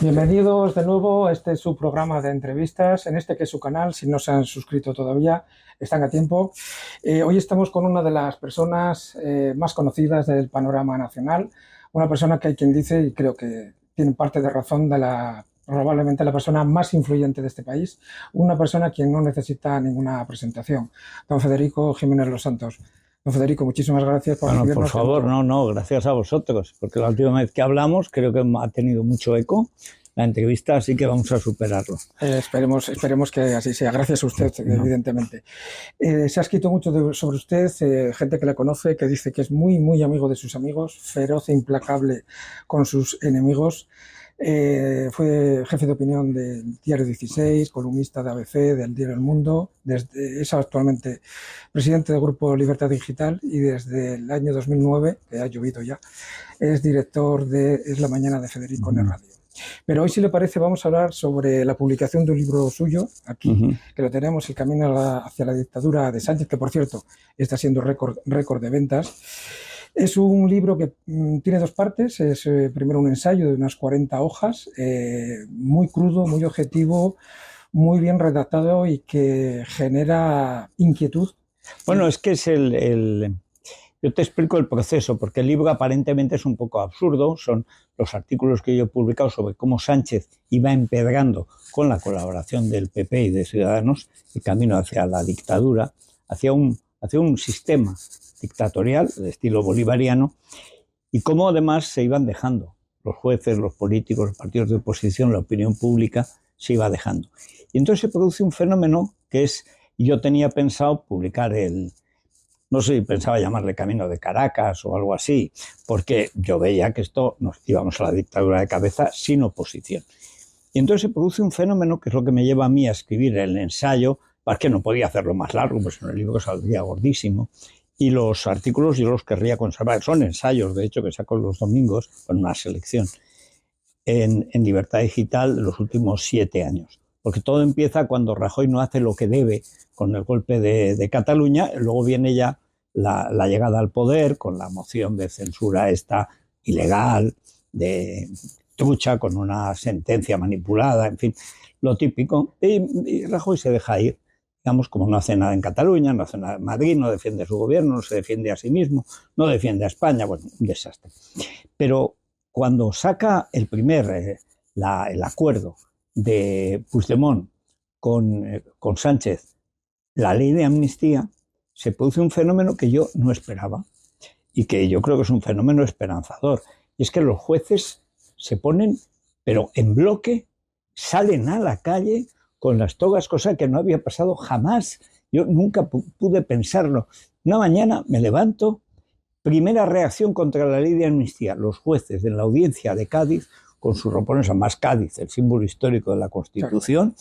Bienvenidos de nuevo a este su programa de entrevistas, en este que es su canal. Si no se han suscrito todavía, están a tiempo. Hoy estamos con una de las personas más conocidas del panorama nacional, una persona que hay quien dice, y creo que tiene parte de razón, probablemente la persona más influyente de este país, una persona quien no necesita ninguna presentación, don Federico Jiménez Los Santos. Don Federico, muchísimas gracias por recibirnos. Por favor, no, gracias a vosotros, porque la última vez que hablamos creo que ha tenido mucho eco la entrevista, así que vamos a superarlo. Esperemos que así sea. Gracias a usted, evidentemente. Se ha escrito mucho sobre usted, gente que la conoce, que dice que es muy, muy amigo de sus amigos, feroz e implacable con sus enemigos. Fue jefe de opinión del Diario 16, columnista de ABC, del Diario El Mundo, es actualmente presidente del Grupo Libertad Digital y desde el año 2009, que ha llovido ya, es director de Es la Mañana de Federico en la radio. Pero hoy, si le parece, vamos a hablar sobre la publicación de un libro suyo, aquí, que lo tenemos, El camino hacia la dictadura de Sánchez, que por cierto está siendo récord de ventas. Es un libro que tiene dos partes. Es primero un ensayo de unas 40 hojas, muy crudo, muy objetivo, muy bien redactado y que genera inquietud. Bueno, es que es yo te explico el proceso, porque el libro aparentemente es un poco absurdo. Son los artículos que yo he publicado sobre cómo Sánchez iba empedrando con la colaboración del PP y de Ciudadanos el camino hacia la dictadura, hacia un sistema dictatorial de estilo bolivariano, y cómo además se iban dejando los jueces, los políticos, los partidos de oposición, la opinión pública se iba dejando. Y entonces se produce un fenómeno que es, yo tenía pensado publicar no sé, pensaba llamarle Camino de Caracas o algo así, porque yo veía que esto nos íbamos a la dictadura de cabeza sin oposición. Y entonces se produce un fenómeno que es lo que me lleva a mí a escribir el ensayo, porque no podía hacerlo más largo, pues en el libro saldría gordísimo. Y los artículos yo los querría conservar. Son ensayos, de hecho, que saco los domingos con una selección en Libertad Digital de los últimos 7 años. Porque todo empieza cuando Rajoy no hace lo que debe con el golpe de Cataluña, luego viene ya la llegada al poder con la moción de censura esta ilegal, de trucha, con una sentencia manipulada, en fin, lo típico. Y Rajoy se deja ir. Digamos, como no hace nada en Cataluña, no hace nada en Madrid, no defiende a su gobierno, no se defiende a sí mismo, no defiende a España, bueno, un desastre. Pero cuando saca el acuerdo de Puigdemont con Sánchez, la ley de amnistía, se produce un fenómeno que yo no esperaba y que yo creo que es un fenómeno esperanzador. Y es que los jueces se ponen, pero en bloque, salen a la calle con las togas, cosa que no había pasado jamás. Yo nunca pude pensarlo. Una mañana me levanto, primera reacción contra la ley de amnistía. Los jueces de la audiencia de Cádiz, con sus ropones, además Cádiz, el símbolo histórico de la Constitución,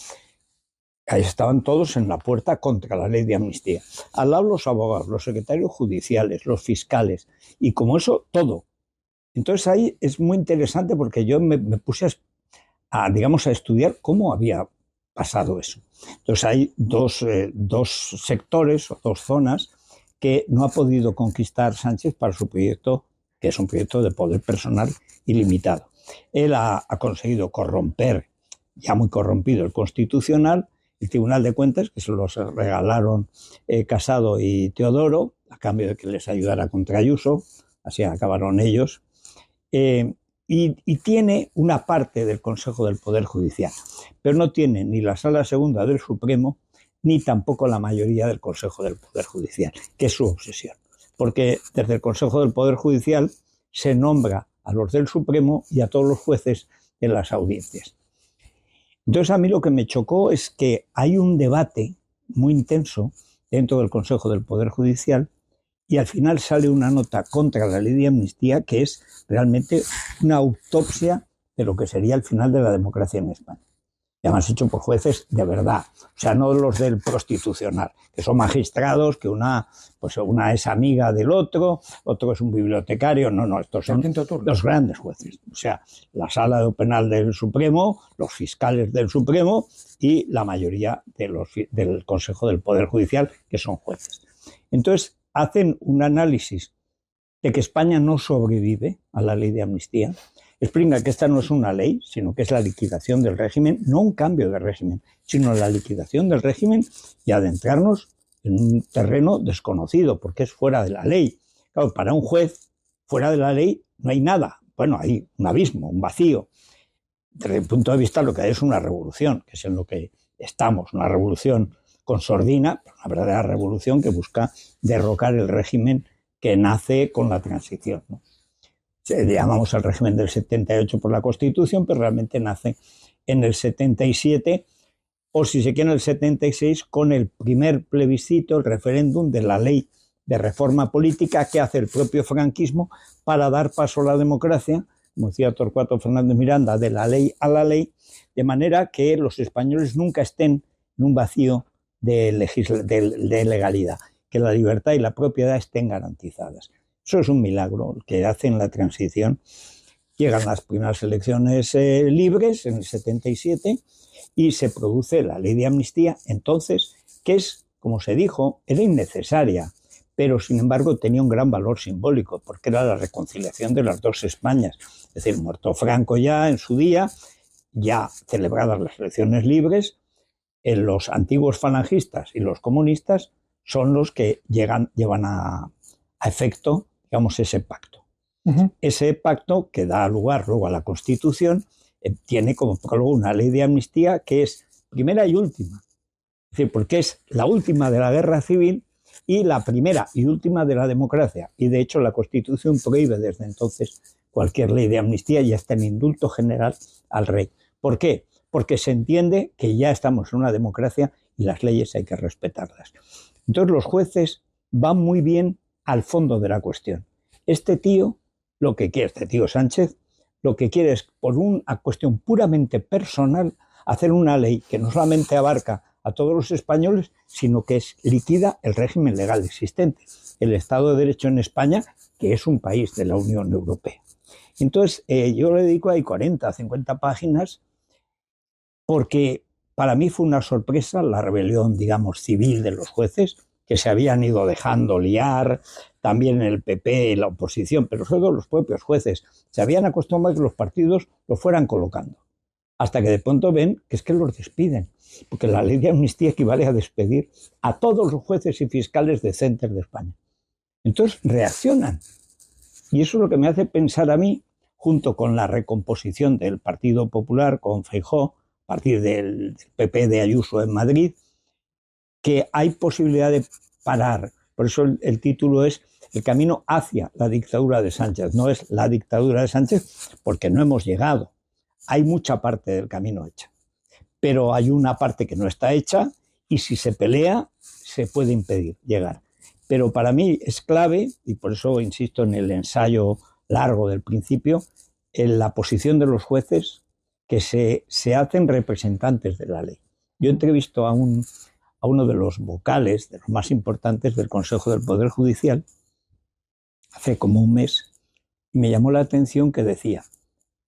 ahí estaban todos en la puerta contra la ley de amnistía. Al lado los abogados, los secretarios judiciales, los fiscales, y como eso, todo. Entonces ahí es muy interesante porque yo me puse a estudiar cómo había pasado eso. Entonces hay dos sectores o dos zonas que no ha podido conquistar Sánchez para su proyecto, que es un proyecto de poder personal ilimitado. Él ha conseguido corromper, ya muy corrompido, el Constitucional, el Tribunal de Cuentas, que se los regalaron Casado y Teodoro, a cambio de que les ayudara contra Ayuso, así acabaron ellos. Y tiene una parte del Consejo del Poder Judicial, pero no tiene ni la Sala Segunda del Supremo, ni tampoco la mayoría del Consejo del Poder Judicial, que es su obsesión. Porque desde el Consejo del Poder Judicial se nombra a los del Supremo y a todos los jueces de las audiencias. Entonces a mí lo que me chocó es que hay un debate muy intenso dentro del Consejo del Poder Judicial y al final sale una nota contra la ley de amnistía que es realmente una autopsia de lo que sería el final de la democracia en España. Y además hecho por jueces de verdad, o sea, no los del Constitucional, que son magistrados, que una es amiga del otro es un bibliotecario, no, estos son los grandes jueces. O sea, la Sala Penal del Supremo, los fiscales del Supremo y la mayoría del Consejo del Poder Judicial, que son jueces. Entonces, hacen un análisis de que España no sobrevive a la ley de amnistía. explica que esta no es una ley, sino que es la liquidación del régimen, no un cambio de régimen, sino la liquidación del régimen y adentrarnos en un terreno desconocido, porque es fuera de la ley. Claro, para un juez, fuera de la ley no hay nada. Bueno, hay un abismo, un vacío. Desde el punto de vista de lo que hay es una revolución, que es en lo que estamos, una revolución con sordina, una verdadera revolución que busca derrocar el régimen que nace con la transición, ¿no? Le llamamos al régimen del 78 por la Constitución, pero realmente nace en el 77, o si se quiere en el 76, con el primer plebiscito, el referéndum de la ley de reforma política que hace el propio franquismo para dar paso a la democracia, como decía Torcuato Fernández Miranda, de la ley a la ley, de manera que los españoles nunca estén en un vacío de legalidad, que la libertad y la propiedad estén garantizadas. Eso es un milagro que hacen la transición. Llegan las primeras elecciones libres en el 77 y se produce la ley de amnistía, entonces, que es, como se dijo, era innecesaria, pero sin embargo tenía un gran valor simbólico, porque era la reconciliación de las dos Españas. Es decir, muerto Franco ya en su día, ya celebradas las elecciones libres, los antiguos falangistas y los comunistas son los que llevan a efecto, digamos, ese pacto. Ese pacto, que da lugar luego a la Constitución, tiene como prólogo una ley de amnistía que es primera y última. Es decir, porque es la última de la guerra civil y la primera y última de la democracia. Y de hecho la Constitución prohíbe desde entonces cualquier ley de amnistía y hasta el indulto general al rey. ¿Por qué? Porque se entiende que ya estamos en una democracia y las leyes hay que respetarlas. Entonces los jueces van muy bien al fondo de la cuestión. Este tío Sánchez, lo que quiere es, por una cuestión puramente personal, hacer una ley que no solamente abarca a todos los españoles, sino que liquida el régimen legal existente, el Estado de Derecho en España, que es un país de la Unión Europea. Entonces, yo le dedico ahí 40 o 50 páginas, porque para mí fue una sorpresa la rebelión, digamos, civil de los jueces, que se habían ido dejando liar, también el PP y la oposición, pero sobre todo los propios jueces, se habían acostumbrado a que los partidos los fueran colocando, hasta que de pronto ven que es que los despiden, porque la ley de amnistía equivale a despedir a todos los jueces y fiscales decentes de España. Entonces reaccionan, y eso es lo que me hace pensar a mí, junto con la recomposición del Partido Popular con Feijóo, a partir del PP de Ayuso en Madrid, que hay posibilidad de parar. Por eso el título es El camino hacia la dictadura de Sánchez. No es la dictadura de Sánchez, porque no hemos llegado. Hay mucha parte del camino hecha, pero hay una parte que no está hecha y si se pelea se puede impedir llegar. Pero para mí es clave, y por eso insisto en el ensayo largo del principio, en la posición de los jueces que se hacen representantes de la ley. Yo entrevisto a uno de los vocales, de los más importantes del Consejo del Poder Judicial, hace como un mes, y me llamó la atención que decía,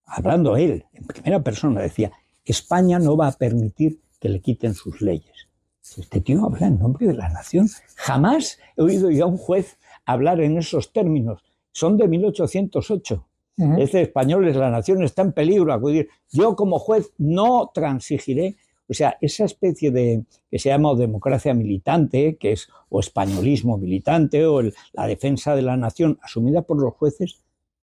hablando él, en primera persona, decía, España no va a permitir que le quiten sus leyes. Este tío habla en nombre de la nación. Jamás he oído yo a un juez hablar en esos términos. Son de 1808. Este español, la nación está en peligro. Acudir. Yo como juez no transigiré. O sea, esa especie de, que se llama democracia militante, que es o españolismo militante, o la defensa de la nación asumida por los jueces,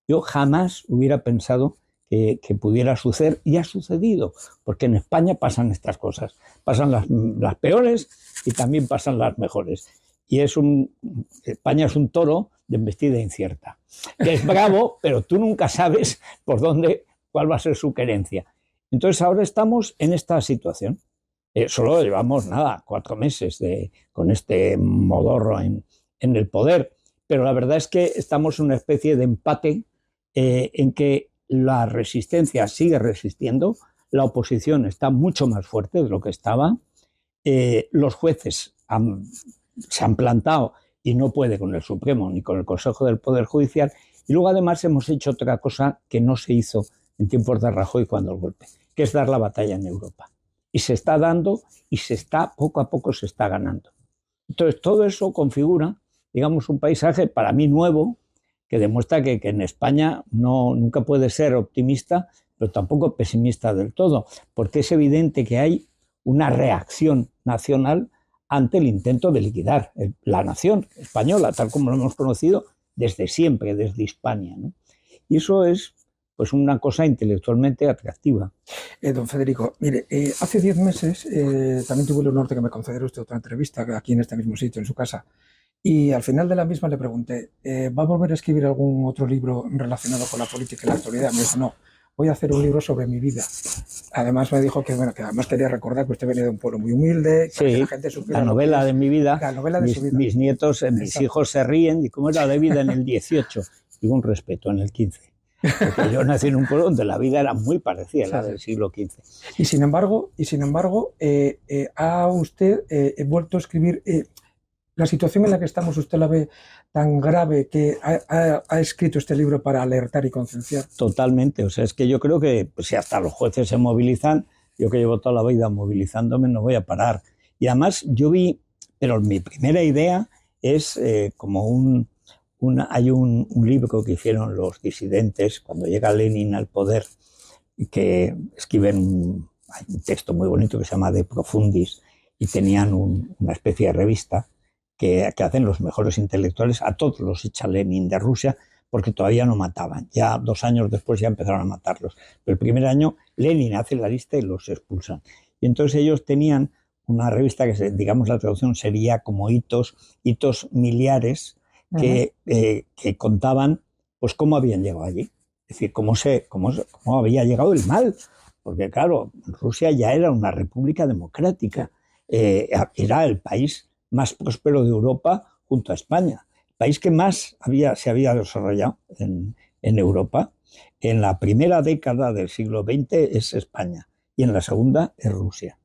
yo jamás hubiera pensado que pudiera suceder, y ha sucedido, porque en España pasan estas cosas. Pasan las peores y también pasan las mejores. Y España es un toro de embestida incierta. Que es bravo, pero tú nunca sabes cuál va a ser su querencia. Entonces ahora estamos en esta situación. Solo llevamos 4 meses con este modorro en el poder, pero la verdad es que estamos en una especie de empate en que la resistencia sigue resistiendo, la oposición está mucho más fuerte de lo que estaba, los jueces se han plantado y no puede con el Supremo ni con el Consejo del Poder Judicial, y luego además hemos hecho otra cosa que no se hizo en tiempos de Rajoy cuando el golpe, que es dar la batalla en Europa. Y se está dando y poco a poco se está ganando. Entonces todo eso configura, digamos, un paisaje para mí nuevo, que demuestra que en España nunca puede ser optimista, pero tampoco pesimista del todo, porque es evidente que hay una reacción nacional ante el intento de liquidar la nación española, tal como lo hemos conocido desde siempre, desde Hispania, ¿no? Y eso es pues una cosa intelectualmente atractiva. Don Federico, mire, hace 10 meses también tuve el honor de que me concediera usted otra entrevista aquí en este mismo sitio, en su casa. Y al final de la misma le pregunté, ¿va a volver a escribir algún otro libro relacionado con la política y la actualidad? Me dijo, no, voy a hacer un libro sobre mi vida. Además me dijo que, bueno, que además quería recordar que usted venía de un pueblo muy humilde, sí, que la gente supiera la novela de mi vida, la novela de su vida. Mis nietos, mis hijos se ríen, y cómo era de vida en el 18, digo un respeto, en el 15. Porque yo nací en un pueblo donde la vida era muy parecida a la del siglo XV. Y sin embargo, ha usted vuelto a escribir. La situación en la que estamos, ¿usted la ve tan grave que ha escrito este libro para alertar y concienciar? Totalmente. O sea, es que yo creo que pues, si hasta los jueces se movilizan, yo que llevo toda la vida movilizándome, no voy a parar. Y además yo vi, pero mi primera idea es como hay un libro que hicieron los disidentes cuando llega Lenin al poder, que escriben hay un texto muy bonito que se llama De Profundis, y tenían una especie de revista que hacen los mejores intelectuales. A todos los echa Lenin de Rusia porque todavía no mataban. Ya 2 años después ya empezaron a matarlos. Pero el primer año Lenin hace la lista y los expulsan. Y entonces ellos tenían una revista que, digamos, la traducción sería como hitos miliares que contaban pues cómo habían llegado allí. Es decir, cómo había llegado el mal. Porque claro, Rusia ya era una república democrática. Era el país más próspero de Europa junto a España. El país que más se había desarrollado en Europa en la primera década del siglo XX es España y en la segunda es Rusia.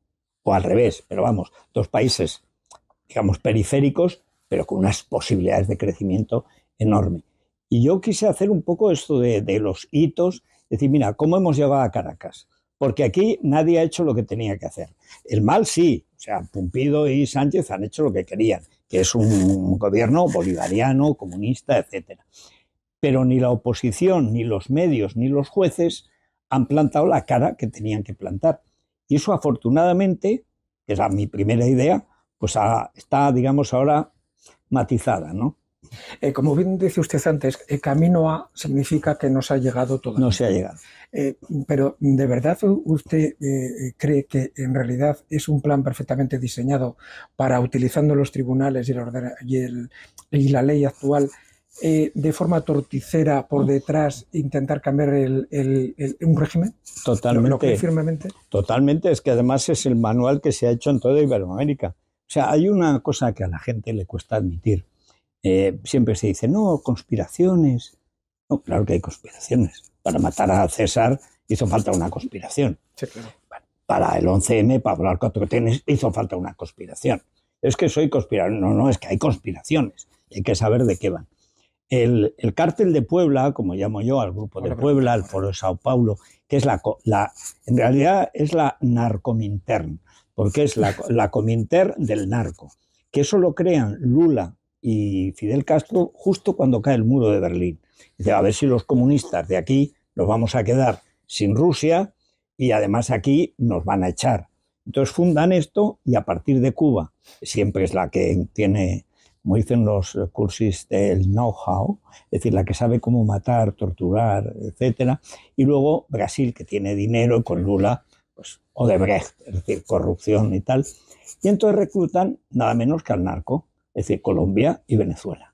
O al revés, pero vamos, 2 países, digamos, periféricos, pero con unas posibilidades de crecimiento enorme. Y yo quise hacer un poco esto de los hitos, decir, mira, ¿cómo hemos llegado a Caracas? Porque aquí nadie ha hecho lo que tenía que hacer. El mal sí, o sea, Pumpido y Sánchez han hecho lo que querían, que es un gobierno bolivariano, comunista, etc. Pero ni la oposición, ni los medios, ni los jueces han plantado la cara que tenían que plantar. Y eso, afortunadamente, que era mi primera idea, pues está, digamos, ahora matizada, ¿no? Como bien dice usted antes, camino A significa que no se ha llegado todavía. No se ha llegado. Pero ¿de verdad usted cree que en realidad es un plan perfectamente diseñado para, utilizando los tribunales y la ley actual, de forma torticera por detrás intentar cambiar un régimen? Totalmente. ¿Lo cree firmemente? Totalmente. Es que además es el manual que se ha hecho en toda Iberoamérica. O sea, hay una cosa que a la gente le cuesta admitir. Siempre se dice, no, conspiraciones. No, claro que hay conspiraciones. Para matar a César hizo falta una conspiración. Sí, claro. Para el 11M, para hablar 4T, hizo falta una conspiración. Es que soy conspirador. No, es que hay conspiraciones. Hay que saber de qué van. El cártel de Puebla, como llamo yo al grupo de Puebla, al Foro de Sao Paulo, que es en realidad es la Narcomintern, porque es la Comintern del narco, que eso lo crean Lula y Fidel Castro justo cuando cae el muro de Berlín. Dice, a ver si los comunistas de aquí nos vamos a quedar sin Rusia y además aquí nos van a echar. Entonces fundan esto y a partir de Cuba, siempre es la que tiene, como dicen los cursis, el know-how, es decir, la que sabe cómo matar, torturar, etcétera, y luego Brasil, que tiene dinero, con Lula, pues Odebrecht, es decir, corrupción y tal, y entonces reclutan nada menos que al narco, es decir, Colombia y Venezuela.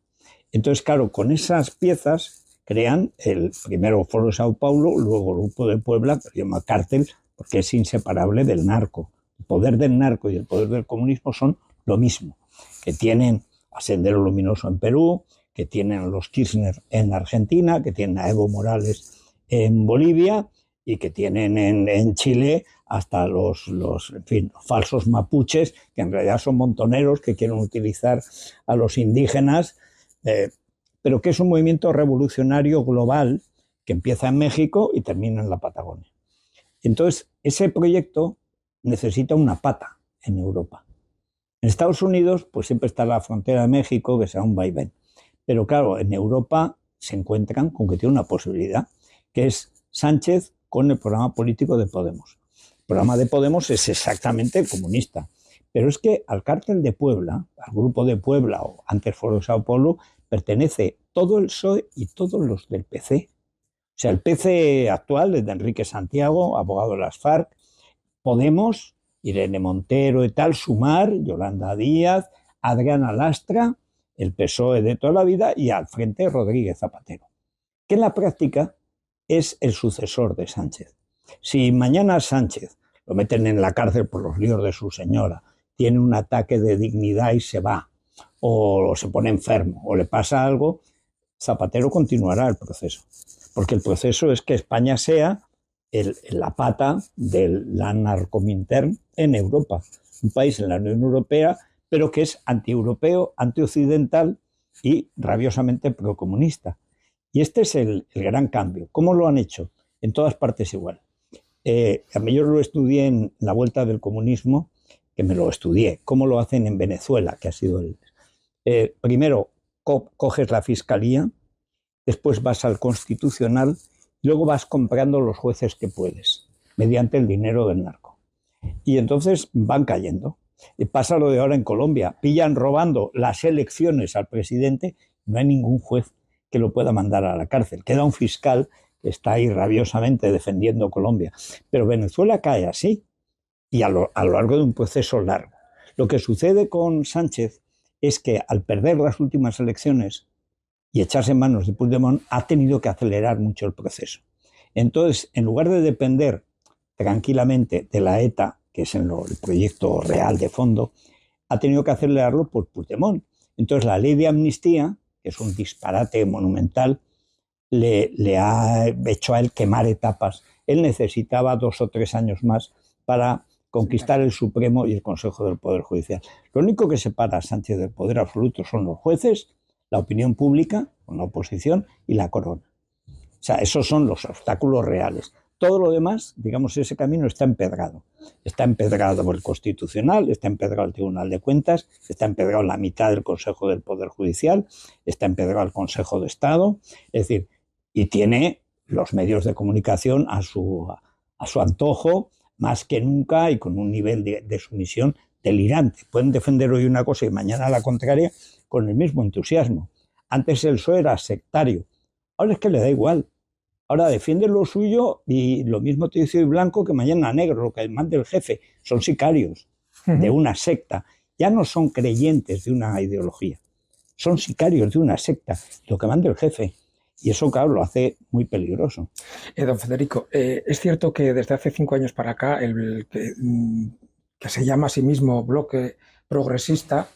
Entonces, claro, con esas piezas crean el primero Foro de Sao Paulo, luego el Grupo de Puebla, que se llama cártel, porque es inseparable del narco. El poder del narco y el poder del comunismo son lo mismo, que tienen a Sendero Luminoso en Perú, que tienen a los Kirchner en Argentina, que tienen a Evo Morales en Bolivia y que tienen en Chile hasta los falsos mapuches, que en realidad son montoneros que quieren utilizar a los indígenas, pero que es un movimiento revolucionario global que empieza en México y termina en la Patagonia. Entonces, ese proyecto necesita una pata en Europa. En Estados Unidos, pues siempre está la frontera de México, que será un vaivén. Pero claro, en Europa se encuentran con que tiene una posibilidad, que es Sánchez con el programa político de Podemos. El programa de Podemos es exactamente comunista, pero es que al cártel de Puebla, al grupo de Puebla, o antes Foro de Sao Paulo, pertenece todo el PSOE y todos los del PC. O sea, el PC actual es de Enrique Santiago, abogado de las FARC, Podemos, Irene Montero y tal, Sumar, Yolanda Díaz, Adriana Lastra, el PSOE de toda la vida, y al frente Rodríguez Zapatero, que en la práctica es el sucesor de Sánchez. Si mañana Sánchez lo meten en la cárcel por los líos de su señora, tiene un ataque de dignidad y se va, o se pone enfermo, o le pasa algo, Zapatero continuará el proceso. Porque el proceso es que España sea la pata de la narcomintern en Europa. Un país en la Unión Europea, pero que es antieuropeo, antioccidental y rabiosamente procomunista. Y este es el gran cambio. ¿Cómo lo han hecho? En todas partes igual. A mí yo lo estudié en la vuelta del comunismo, que me lo estudié. ¿Cómo lo hacen en Venezuela? Que ha sido primero coges la fiscalía, después vas al Constitucional, y luego vas comprando los jueces que puedes, mediante el dinero del narco. Y entonces van cayendo. Y pasa lo de ahora en Colombia. Pillan robando las elecciones al presidente, no hay ningún juez que lo pueda mandar a la cárcel. Queda un fiscal que está ahí rabiosamente defendiendo Colombia. Pero Venezuela cae así, y a lo largo de un proceso largo. Lo que sucede con Sánchez es que al perder las últimas elecciones y echarse en manos de Puigdemont, ha tenido que acelerar mucho el proceso. Entonces, en lugar de depender tranquilamente de la ETA, que es el proyecto real de fondo, ha tenido que acelerarlo por Puigdemont. Entonces, la ley de amnistía, que es un disparate monumental, le ha hecho a él quemar etapas. Él necesitaba 2 o 3 años más para conquistar el Supremo y el Consejo del Poder Judicial. Lo único que separa a Sánchez del poder absoluto son los jueces, la opinión pública, con la oposición, y la corona. O sea, esos son los obstáculos reales. Todo lo demás, digamos, ese camino está empedrado. Está empedrado por el Constitucional, está empedrado el Tribunal de Cuentas, está empedrado la mitad del Consejo del Poder Judicial, está empedrado el Consejo de Estado, es decir, y tiene los medios de comunicación a su antojo, más que nunca, y con un nivel de sumisión delirante. Pueden defender hoy una cosa y mañana la contraria con el mismo entusiasmo. Antes el PSOE era sectario, ahora es que le da igual. Ahora defiende lo suyo y lo mismo te dice hoy blanco que mañana negro, lo que manda el jefe. Son sicarios de una secta. Ya no son creyentes de una ideología, son sicarios de una secta, lo que manda el jefe. Y eso, claro, lo hace muy peligroso. Don Federico, es cierto que desde hace 5 años para acá, el que se llama a sí mismo bloque progresista,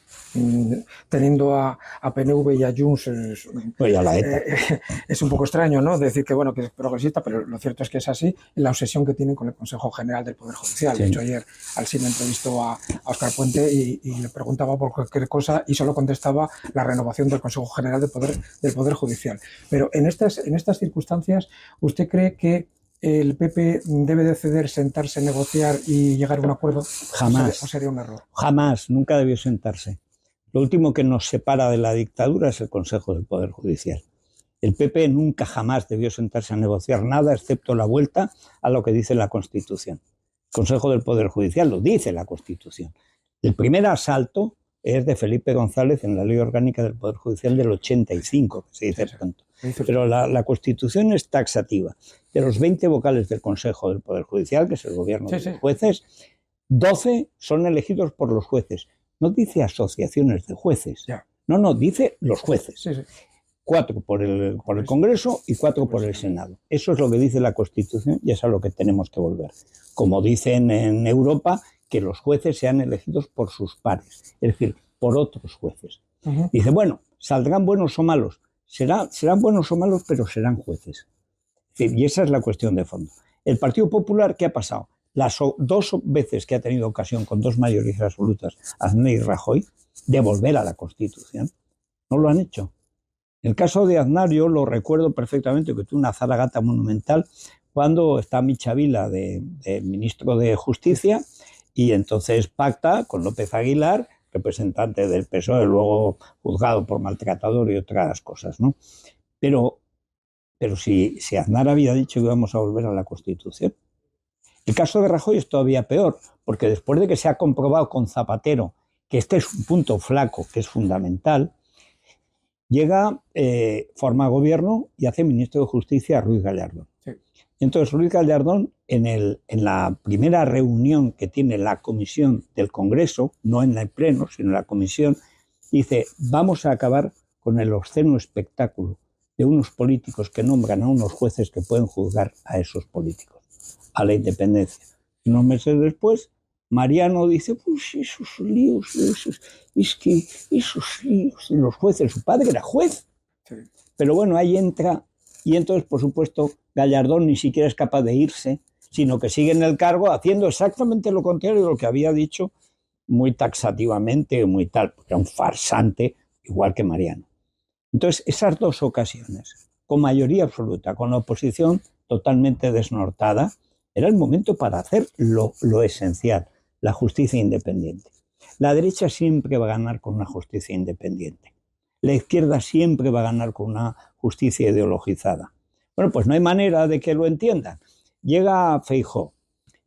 teniendo a PNV y a Junts, es un poco extraño, ¿no? Decir que, bueno, que es progresista, pero lo cierto es que es así, la obsesión que tienen con el Consejo General del Poder Judicial. Sí. De hecho, ayer Alsina entrevistó a Óscar Puente y le preguntaba por cualquier cosa y solo contestaba la renovación del Consejo General del Poder Judicial. Pero en estas circunstancias, ¿usted cree que el PP debe de ceder, sentarse, negociar y llegar a un acuerdo? Jamás. ¿O sería un error? Jamás, nunca debió sentarse. Lo último que nos separa de la dictadura es el Consejo del Poder Judicial. El PP nunca jamás debió sentarse a negociar nada excepto la vuelta a lo que dice la Constitución. El Consejo del Poder Judicial lo dice la Constitución. El primer asalto es de Felipe González en la Ley Orgánica del Poder Judicial del 85, que se dice pronto. Pero la Constitución es taxativa. De los 20 vocales del Consejo del Poder Judicial, que es el gobierno de los jueces, 12 son elegidos por los jueces. No dice asociaciones de jueces. No, dice los jueces. 4 por el Congreso y 4 por el Senado. Eso es lo que dice la Constitución y es a lo que tenemos que volver. Como dicen en Europa, que los jueces sean elegidos por sus pares, es decir, por otros jueces. Dice, bueno, saldrán buenos o malos. Serán buenos o malos, pero serán jueces. Y esa es la cuestión de fondo. El Partido Popular, ¿qué ha pasado? Las 2 veces que ha tenido ocasión con 2 mayorías absolutas, Aznar y Rajoy, de volver a la Constitución, no lo han hecho. En el caso de Aznar, yo lo recuerdo perfectamente, que tuvo una zaragata monumental cuando está Michavila de ministro de Justicia y entonces pacta con López Aguilar, representante del PSOE, luego juzgado por maltratador y otras cosas, ¿no? Pero si Aznar había dicho que íbamos a volver a la Constitución. El caso de Rajoy es todavía peor, porque después de que se ha comprobado con Zapatero que este es un punto flaco, que es fundamental, llega, forma gobierno y hace ministro de Justicia a Ruiz Gallardón. Sí. Entonces Ruiz Gallardón, en la primera reunión que tiene la comisión del Congreso, no en el pleno, sino en la comisión, dice: vamos a acabar con el obsceno espectáculo de unos políticos que nombran a unos jueces que pueden juzgar a esos políticos, a la independencia. Y unos meses después, Mariano dice: pues esos líos, esos líos de los jueces. Su padre era juez. Sí. Pero bueno, ahí entra, y entonces, por supuesto, Gallardón ni siquiera es capaz de irse, sino que sigue en el cargo haciendo exactamente lo contrario de lo que había dicho, muy taxativamente, muy tal, porque era un farsante, igual que Mariano. Entonces, esas dos ocasiones, con mayoría absoluta, con la oposición totalmente desnortada, era el momento para hacer lo esencial, la justicia independiente. La derecha siempre va a ganar con una justicia independiente. La izquierda siempre va a ganar con una justicia ideologizada. Bueno, pues no hay manera de que lo entiendan. Llega Feijóo,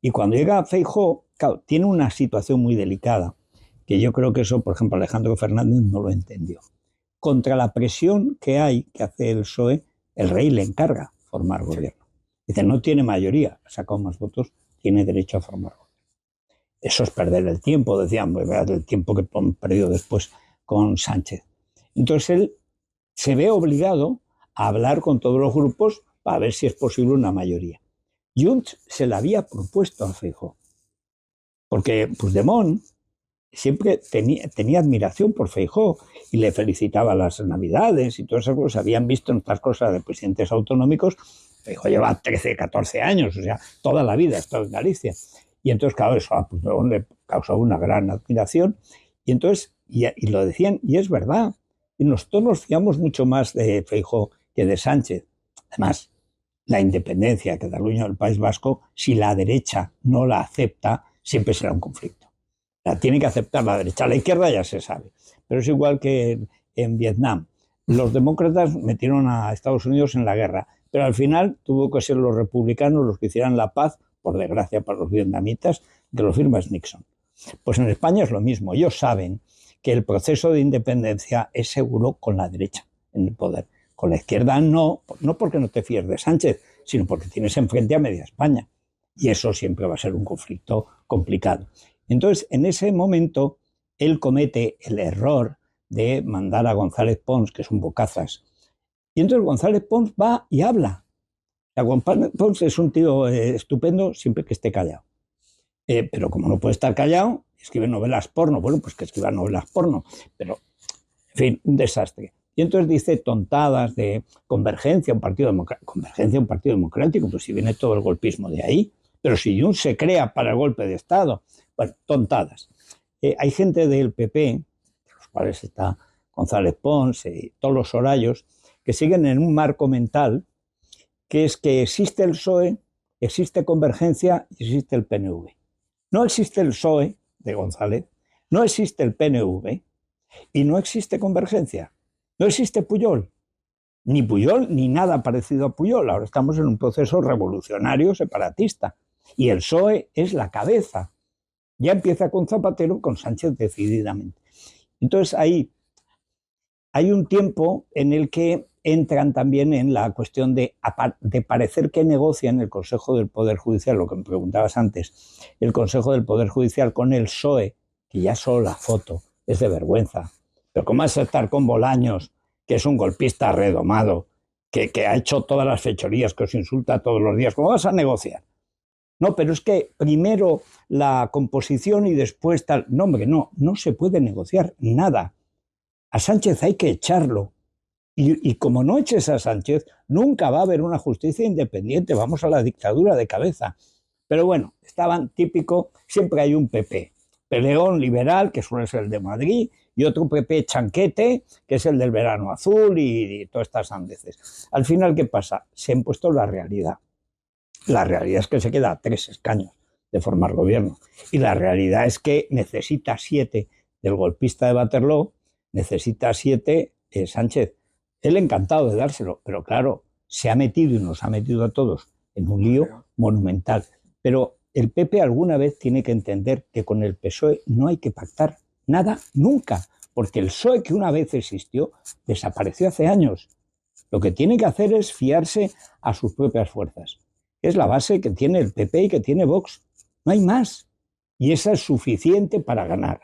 y cuando llega Feijóo, claro, tiene una situación muy delicada, que yo creo que eso, por ejemplo, Alejandro Fernández no lo entendió. Contra la presión que hay, que hace el PSOE, el rey le encarga formar gobierno. Dice: no tiene mayoría, ha sacado más votos, tiene derecho a formar gobierno. Eso es perder el tiempo, decían, el tiempo que perdió después con Sánchez. Entonces él se ve obligado a hablar con todos los grupos para ver si es posible una mayoría. Junts se la había propuesto a Feijóo, porque Puigdemont siempre tenía admiración por Feijóo y le felicitaba las Navidades y todas esas cosas. Habían visto en estas cosas de presidentes autonómicos. Feijóo lleva 13, 14 años, o sea, toda la vida ha estado en Galicia. Y entonces, claro, eso a Puigdemont le causó una gran admiración. Y entonces, y lo decían, y es verdad. Y nosotros nos fiamos mucho más de Feijóo que de Sánchez. Además, la independencia de Cataluña o el País Vasco, si la derecha no la acepta, siempre será un conflicto. La tiene que aceptar la derecha. La izquierda ya se sabe. Pero es igual que en Vietnam. Los demócratas metieron a Estados Unidos en la guerra, pero al final tuvo que ser los republicanos los que hicieran la paz, por desgracia para los vietnamitas, que lo firma Nixon. Pues en España es lo mismo. Ellos saben que el proceso de independencia es seguro con la derecha en el poder. Con la izquierda no porque no te fíes de Sánchez, sino porque tienes enfrente a media España. Y eso siempre va a ser un conflicto complicado. Entonces, en ese momento, él comete el error de mandar a González Pons, que es un bocazas. Y entonces González Pons va y habla. González Pons es un tío estupendo siempre que esté callado. Pero como no puede estar callado, escribe novelas porno. Bueno, pues que escriba novelas porno. Pero, en fin, un desastre. Y entonces dice tontadas de convergencia, un partido democrático, pues si viene todo el golpismo de ahí. Pero si Junts se crea para el golpe de Estado, bueno, tontadas. Hay gente del PP, de los cuales está González Pons y todos los Sorayos, que siguen en un marco mental, que es que existe el PSOE, existe Convergencia y existe el PNV. No existe el PSOE de González, no existe el PNV y no existe Convergencia. No existe Pujol ni nada parecido a Pujol. Ahora estamos en un proceso revolucionario separatista y el PSOE es la cabeza. Ya empieza con Zapatero, con Sánchez decididamente. Entonces ahí hay un tiempo en el que entran también en la cuestión de parecer que negocian el Consejo del Poder Judicial, lo que me preguntabas antes, el Consejo del Poder Judicial con el PSOE, que ya solo la foto es de vergüenza. Pero ¿cómo vas a estar con Bolaños, que es un golpista redomado, que ha hecho todas las fechorías, que os insulta todos los días? ¿Cómo vas a negociar? No, pero es que primero la composición y después tal. No, hombre, no se puede negociar nada. A Sánchez hay que echarlo. Y como no eches a Sánchez, nunca va a haber una justicia independiente. Vamos a la dictadura de cabeza. Pero bueno, estaban típico, siempre hay un PP. Peleón liberal, que suele ser el de Madrid, y otro PP chanquete, que es el del verano azul y todas estas sandeces. Al final, ¿qué pasa? Se ha impuesto la realidad. La realidad es que se queda a 3 escaños de formar gobierno. Y la realidad es que necesita 7 del golpista de Waterloo, necesita 7 Sánchez. Él encantado de dárselo, pero claro, se ha metido y nos ha metido a todos en un lío monumental. Pero el PP alguna vez tiene que entender que con el PSOE no hay que pactar nada nunca, porque el PSOE que una vez existió desapareció hace años. Lo que tiene que hacer es fiarse a sus propias fuerzas. Es la base que tiene el PP y que tiene Vox. No hay más. Y esa es suficiente para ganar.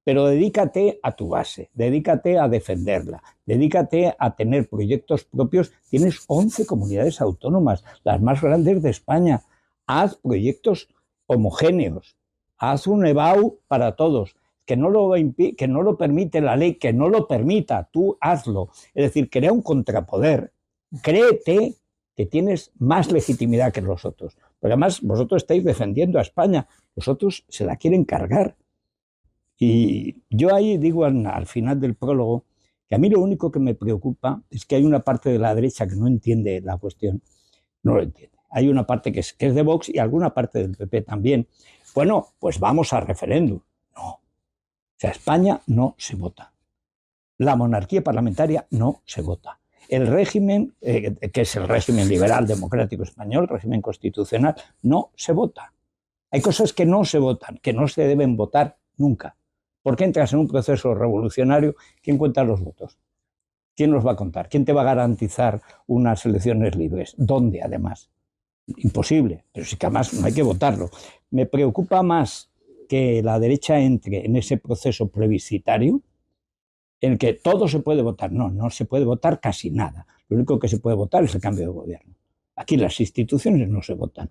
Pero dedícate a tu base, dedícate a defenderla, dedícate a tener proyectos propios. Tienes 11 comunidades autónomas, las más grandes de España. Haz proyectos homogéneos, haz un EBAU para todos, que no lo permite la ley, que no lo permita, tú hazlo. Es decir, crea un contrapoder, créete que tienes más legitimidad que los otros. Porque además vosotros estáis defendiendo a España, los otros se la quieren cargar. Y yo ahí digo al final del prólogo que a mí lo único que me preocupa es que hay una parte de la derecha que no entiende la cuestión, no lo entiende. Hay una parte que es de Vox y alguna parte del PP también. Bueno, pues vamos a referéndum. No. O sea, España no se vota. La monarquía parlamentaria no se vota. El régimen, que es el régimen liberal democrático español, el régimen constitucional, no se vota. Hay cosas que no se votan, que no se deben votar nunca. Porque entras en un proceso revolucionario, ¿quién cuenta los votos? ¿Quién los va a contar? ¿Quién te va a garantizar unas elecciones libres? ¿Dónde, además? Imposible, pero sí que además no hay que votarlo. Me preocupa más que la derecha entre en ese proceso plebiscitario en el que todo se puede votar. No se puede votar casi nada. Lo único que se puede votar es el cambio de gobierno. Aquí las instituciones no se votan.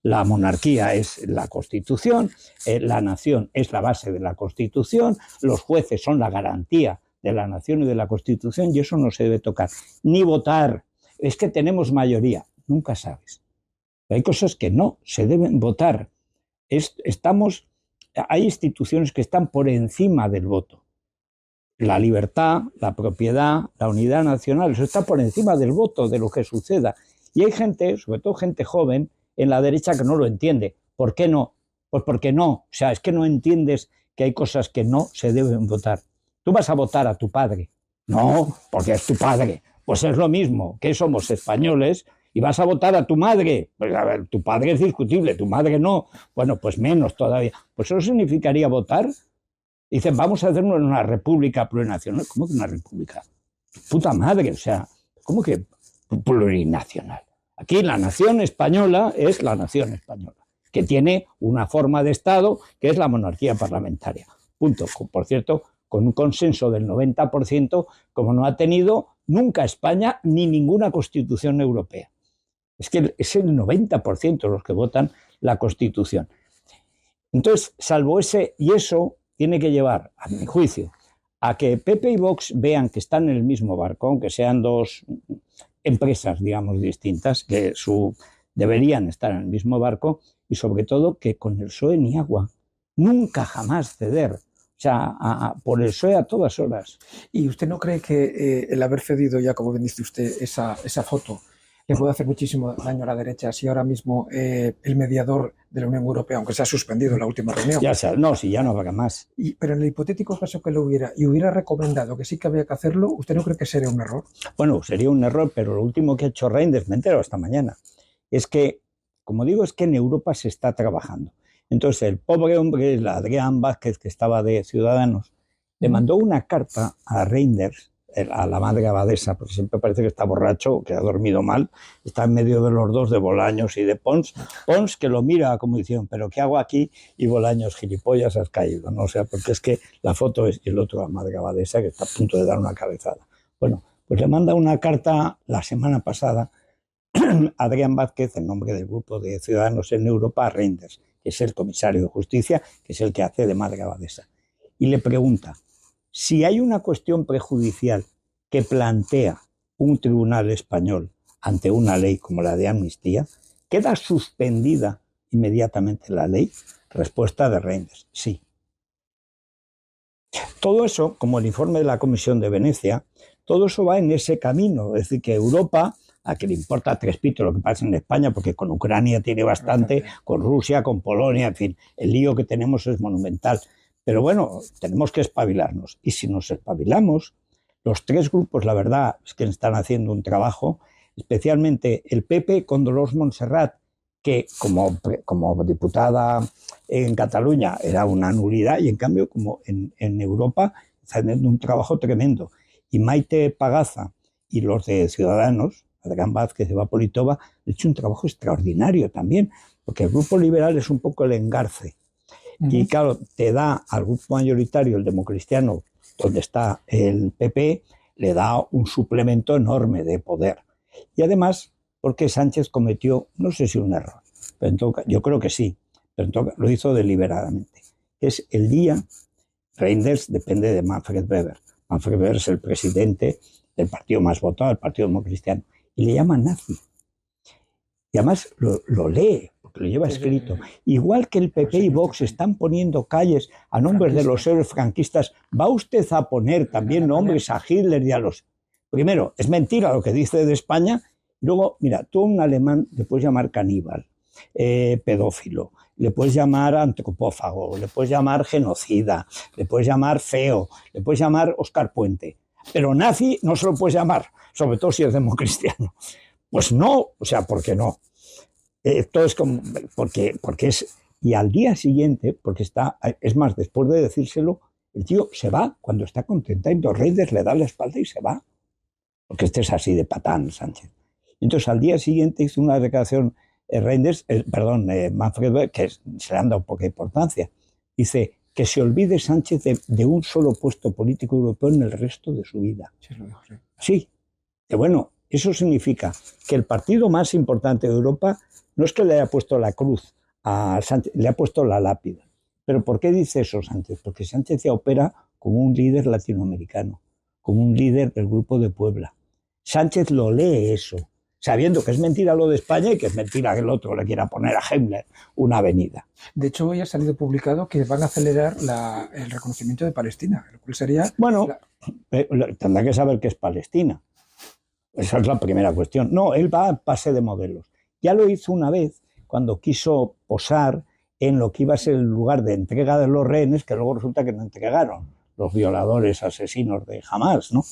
La monarquía es la Constitución, la nación es la base de la Constitución, los jueces son la garantía de la nación y de la Constitución y eso no se debe tocar. Ni votar. Es que tenemos mayoría. Nunca sabes. Hay cosas que no se deben votar. Hay instituciones que están por encima del voto. La libertad, la propiedad, la unidad nacional, eso está por encima del voto, de lo que suceda. Y hay gente, sobre todo gente joven, en la derecha que no lo entiende. ¿Por qué no? Pues porque no. O sea, es que no entiendes que hay cosas que no se deben votar. ¿Tú vas a votar a tu padre? No, porque es tu padre. Pues es lo mismo, que somos españoles y vas a votar a tu madre. Pues a ver, tu padre es discutible, tu madre no. Bueno, pues menos todavía. Pues eso significaría votar. Dicen, vamos a hacer una república plurinacional. ¿Cómo que una república? Puta madre, o sea, ¿cómo que plurinacional? Aquí la nación española es la nación española, que tiene una forma de Estado que es la monarquía parlamentaria. Punto. Por cierto, con un consenso del 90%, como no ha tenido nunca España ni ninguna constitución europea. Es que es el 90% los que votan la Constitución. Entonces, salvo ese, y eso tiene que llevar, a mi juicio, a que PP y Vox vean que están en el mismo barco, aunque sean dos empresas, digamos, distintas, que deberían estar en el mismo barco, y sobre todo que con el PSOE ni agua. Nunca jamás ceder. O sea, por el PSOE a todas horas. ¿Y usted no cree que el haber cedido ya, como bien dice usted, esa foto le puede hacer muchísimo daño a la derecha si ahora mismo el mediador de la Unión Europea, aunque se ha suspendido en la última reunión? Si ya no habrá más. Pero en el hipotético caso que lo hubiera recomendado que sí que había que hacerlo, ¿usted no cree que sería un error? Bueno, sería un error, pero lo último que ha hecho Reinders, me entero esta mañana, es que, como digo, es que en Europa se está trabajando. Entonces el pobre hombre, el Adrián Vázquez, que estaba de Ciudadanos, le mandó una carta a Reinders, a la madre abadesa, porque siempre parece que está borracho, que ha dormido mal, está en medio de los dos, de Bolaños y de Pons. Pons que lo mira como diciendo, ¿pero qué hago aquí? Y Bolaños, gilipollas, has caído, ¿no? O sea, porque es que la foto es el otro, la madre abadesa, que está a punto de dar una cabezada. Bueno, pues le manda una carta la semana pasada a Adrián Vázquez, en nombre del grupo de Ciudadanos en Europa, a Reinders, que es el comisario de Justicia, que es el que hace de madre abadesa. Y le pregunta, si hay una cuestión prejudicial que plantea un tribunal español ante una ley como la de amnistía, ¿queda suspendida inmediatamente la ley? Respuesta de Reinders, sí. Todo eso, como el informe de la Comisión de Venecia, todo eso va en ese camino. Es decir, que Europa, a que le importa tres pitos lo que pasa en España, porque con Ucrania tiene bastante, con Rusia, con Polonia, en fin, el lío que tenemos es monumental. Pero bueno, tenemos que espabilarnos. Y si nos espabilamos, Los tres grupos, la verdad, es que están haciendo un trabajo, especialmente el PP con Dolors Montserrat, que como diputada en Cataluña era una nulidad, y en cambio como en Europa está haciendo un trabajo tremendo. Y Maite Pagaza y los de Ciudadanos, Adrián Vázquez y Eva Politova, han hecho un trabajo extraordinario también, porque el grupo liberal es un poco el engarce. Y claro, te da al grupo mayoritario, el democristiano, donde está el PP, le da un suplemento enorme de poder. Y además, porque Sánchez cometió, no sé si un error, pero yo creo que sí, pero lo hizo deliberadamente. Es el día, Reinders depende de Manfred Weber. Manfred Weber es el presidente del partido más votado, el Partido Democristiano, y le llama nazi. Y además lo lee, porque lo lleva escrito. Igual que el PP y Vox están poniendo calles a nombres de los héroes franquistas, ¿va usted a poner también nombres a Hitler y a los...? Primero, es mentira lo que dice de España. Y luego, mira, tú a un alemán le puedes llamar caníbal, pedófilo, le puedes llamar antropófago, le puedes llamar genocida, le puedes llamar feo, le puedes llamar Óscar Puente. Pero nazi no se lo puedes llamar, sobre todo si es democristiano. Pues no, o sea, ¿por qué no? Esto es como, porque es... Y al día siguiente, porque está, es más, después de decírselo, el tío se va cuando está contenta, y Reinders le da la espalda y se va. Porque este es así de patán, Sánchez. Entonces, al día siguiente hizo una declaración Manfred Weber, que se le han dado poca importancia. Dice que se olvide Sánchez de un solo puesto político europeo en el resto de su vida. Sí, que bueno, eso significa que el partido más importante de Europa no es que le haya puesto la cruz a Sánchez, le ha puesto la lápida. ¿Pero por qué dice eso Sánchez? Porque Sánchez ya opera como un líder latinoamericano, como un líder del Grupo de Puebla. Sánchez lo lee eso, sabiendo que es mentira lo de España y que es mentira que el otro le quiera poner a Himmler una avenida. De hecho, hoy ha salido publicado que van a acelerar el reconocimiento de Palestina, lo cual sería... Bueno, tendrá que saber qué es Palestina. Esa es la primera cuestión. No, él va a pase de modelos. Ya lo hizo una vez cuando quiso posar en lo que iba a ser el lugar de entrega de los rehenes, que luego resulta que no entregaron los violadores, asesinos de Hamás, ¿no?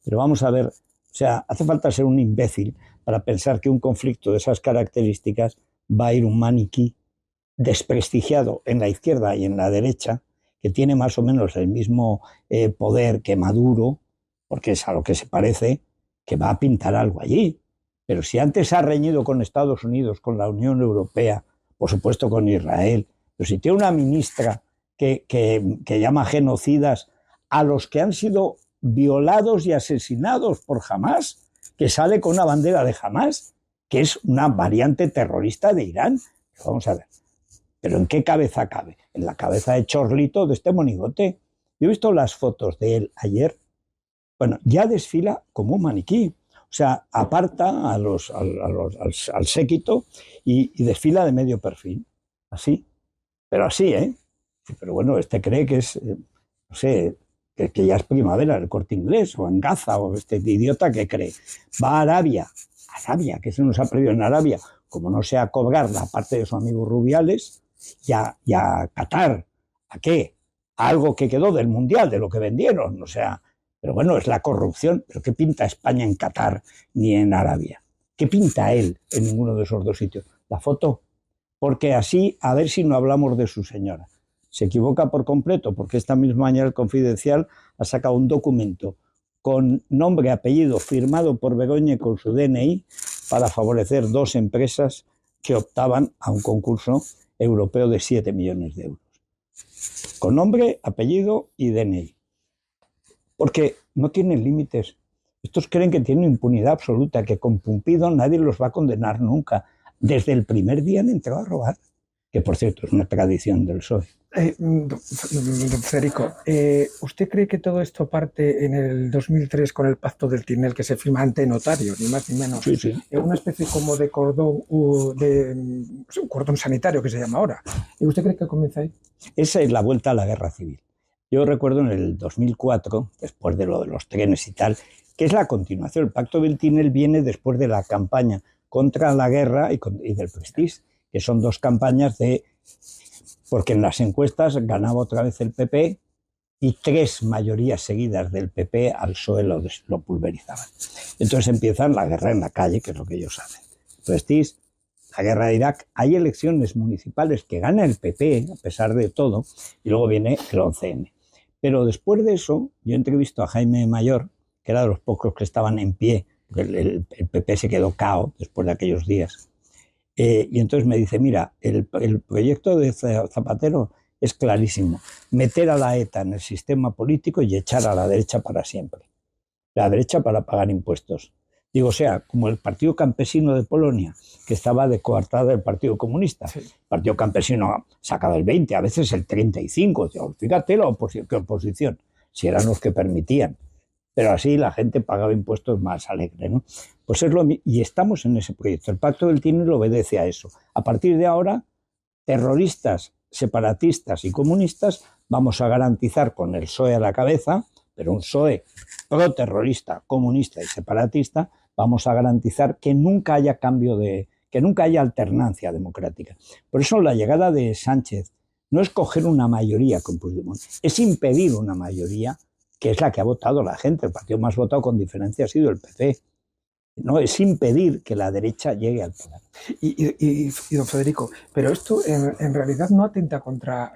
Pero vamos a ver, o sea, hace falta ser un imbécil para pensar que un conflicto de esas características va a ir un maniquí desprestigiado en la izquierda y en la derecha, que tiene más o menos el mismo poder que Maduro, porque es a lo que se parece, que va a pintar algo allí. Pero si antes ha reñido con Estados Unidos, con la Unión Europea, por supuesto con Israel, pero si tiene una ministra que llama genocidas a los que han sido violados y asesinados por Hamás, que sale con una bandera de Hamás, que es una variante terrorista de Irán. Vamos a ver, ¿pero en qué cabeza cabe? En la cabeza de Chorlito, de este monigote. Yo he visto las fotos de él ayer. Bueno, ya desfila como un maniquí. O sea, aparta al séquito y desfila de medio perfil. Así. Pero así, ¿eh? Pero bueno, este cree que es, no sé, que ya es primavera, el Corte Inglés, o en Gaza, o este idiota que cree. Va a Arabia, que se nos ha perdido en Arabia, como no sea cobrar la parte de su amigo Rubiales, y a Qatar. ¿A qué? A algo que quedó del Mundial, de lo que vendieron, o sea... Pero bueno, es la corrupción. ¿Pero qué pinta España en Qatar ni en Arabia? ¿Qué pinta él en ninguno de esos dos sitios? La foto. Porque así, a ver si no hablamos de su señora. Se equivoca por completo, porque esta misma mañana el Confidencial ha sacado un documento con nombre y apellido firmado por Begoña y con su DNI para favorecer dos empresas que optaban a un concurso europeo de 7 millones de euros. Con nombre, apellido y DNI. Porque no tienen límites. Estos creen que tienen impunidad absoluta, que con Pumpido nadie los va a condenar nunca. Desde el primer día han entrado a robar, que por cierto es una tradición del PSOE. Don Federico, ¿usted cree que todo esto parte en el 2003 con el Pacto del Tinel que se firma ante notario, ni más ni menos? Sí, sí. Una especie como de cordón, un cordón sanitario que se llama ahora. ¿Y usted cree que comienza ahí? Esa es la vuelta a la guerra civil. Yo recuerdo en el 2004, después de lo de los trenes y tal, que es la continuación. El Pacto del Tinel viene después de la campaña contra la guerra y del Prestige, que son dos campañas porque en las encuestas ganaba otra vez el PP y 3 mayorías seguidas del PP al PSOE lo pulverizaban. Entonces empiezan la guerra en la calle, que es lo que ellos hacen. Entonces, la guerra de Irak, hay elecciones municipales que gana el PP, a pesar de todo, y luego viene el 11N. Pero después de eso, yo entrevisto a Jaime Mayor, que era de los pocos que estaban en pie, porque el PP se quedó cao después de aquellos días. Y entonces me dice, mira, el proyecto de Zapatero es clarísimo, meter a la ETA en el sistema político y echar a la derecha para siempre. La derecha para pagar impuestos. Digo, o sea, como el Partido Campesino de Polonia, que estaba de coartada del Partido Comunista. Sí. El Partido Campesino sacaba el 20, a veces el 35. Fíjate qué oposición, si eran los que permitían. Pero así la gente pagaba impuestos más alegre, ¿no? Pues es lo mismo, y estamos en ese proyecto. El Pacto del Tinel obedece a eso. A partir de ahora, terroristas, separatistas y comunistas vamos a garantizar con el PSOE a la cabeza, pero un PSOE pro-terrorista, comunista y separatista, vamos a garantizar que nunca haya que nunca haya alternancia democrática. Por eso la llegada de Sánchez no es coger una mayoría con Puigdemont, es impedir una mayoría que es la que ha votado la gente. El partido más votado con diferencia ha sido el PP. No, es impedir que la derecha llegue al poder. Y don Federico, pero esto en realidad no atenta contra,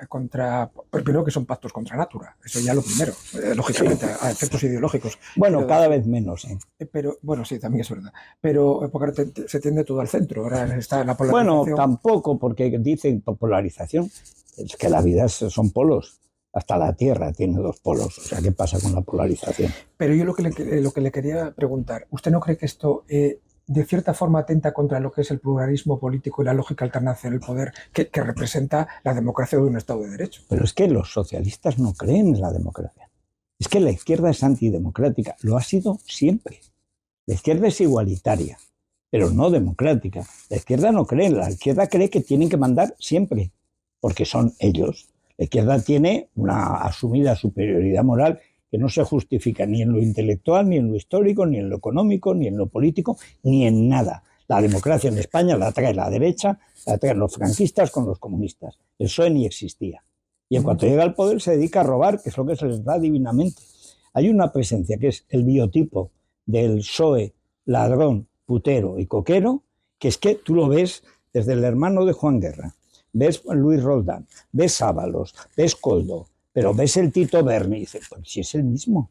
primero que son pactos contra natura, eso ya lo primero, lógicamente, sí, a efectos ideológicos. Bueno, pero, cada vez menos. Pero, bueno, sí, también es verdad. Pero porque se tiende todo al centro, ahora está la polarización. Bueno, tampoco, porque dicen polarización, es que la vida son polos. Hasta la Tierra tiene 2 polos. O sea, ¿qué pasa con la polarización? Pero yo lo que le quería preguntar, ¿usted no cree que esto de cierta forma atenta contra lo que es el pluralismo político y la lógica alternancia en el poder que representa la democracia de un Estado de Derecho? Pero es que los socialistas no creen en la democracia. Es que la izquierda es antidemocrática. Lo ha sido siempre. La izquierda es igualitaria, pero no democrática. La izquierda no cree. La izquierda cree que tienen que mandar siempre, porque son ellos. La izquierda tiene una asumida superioridad moral que no se justifica ni en lo intelectual, ni en lo histórico, ni en lo económico, ni en lo político, ni en nada. La democracia en España la trae la derecha, la traen los franquistas con los comunistas. El PSOE ni existía. Y en cuanto llega al poder se dedica a robar, que es lo que se les da divinamente. Hay una presencia que es el biotipo del PSOE ladrón, putero y coquero, que es que tú lo ves desde el hermano de Juan Guerra. Ves Luis Roldán, ves Ábalos, ves Koldo, pero ves el Tito Berni y dices, pues si es el mismo.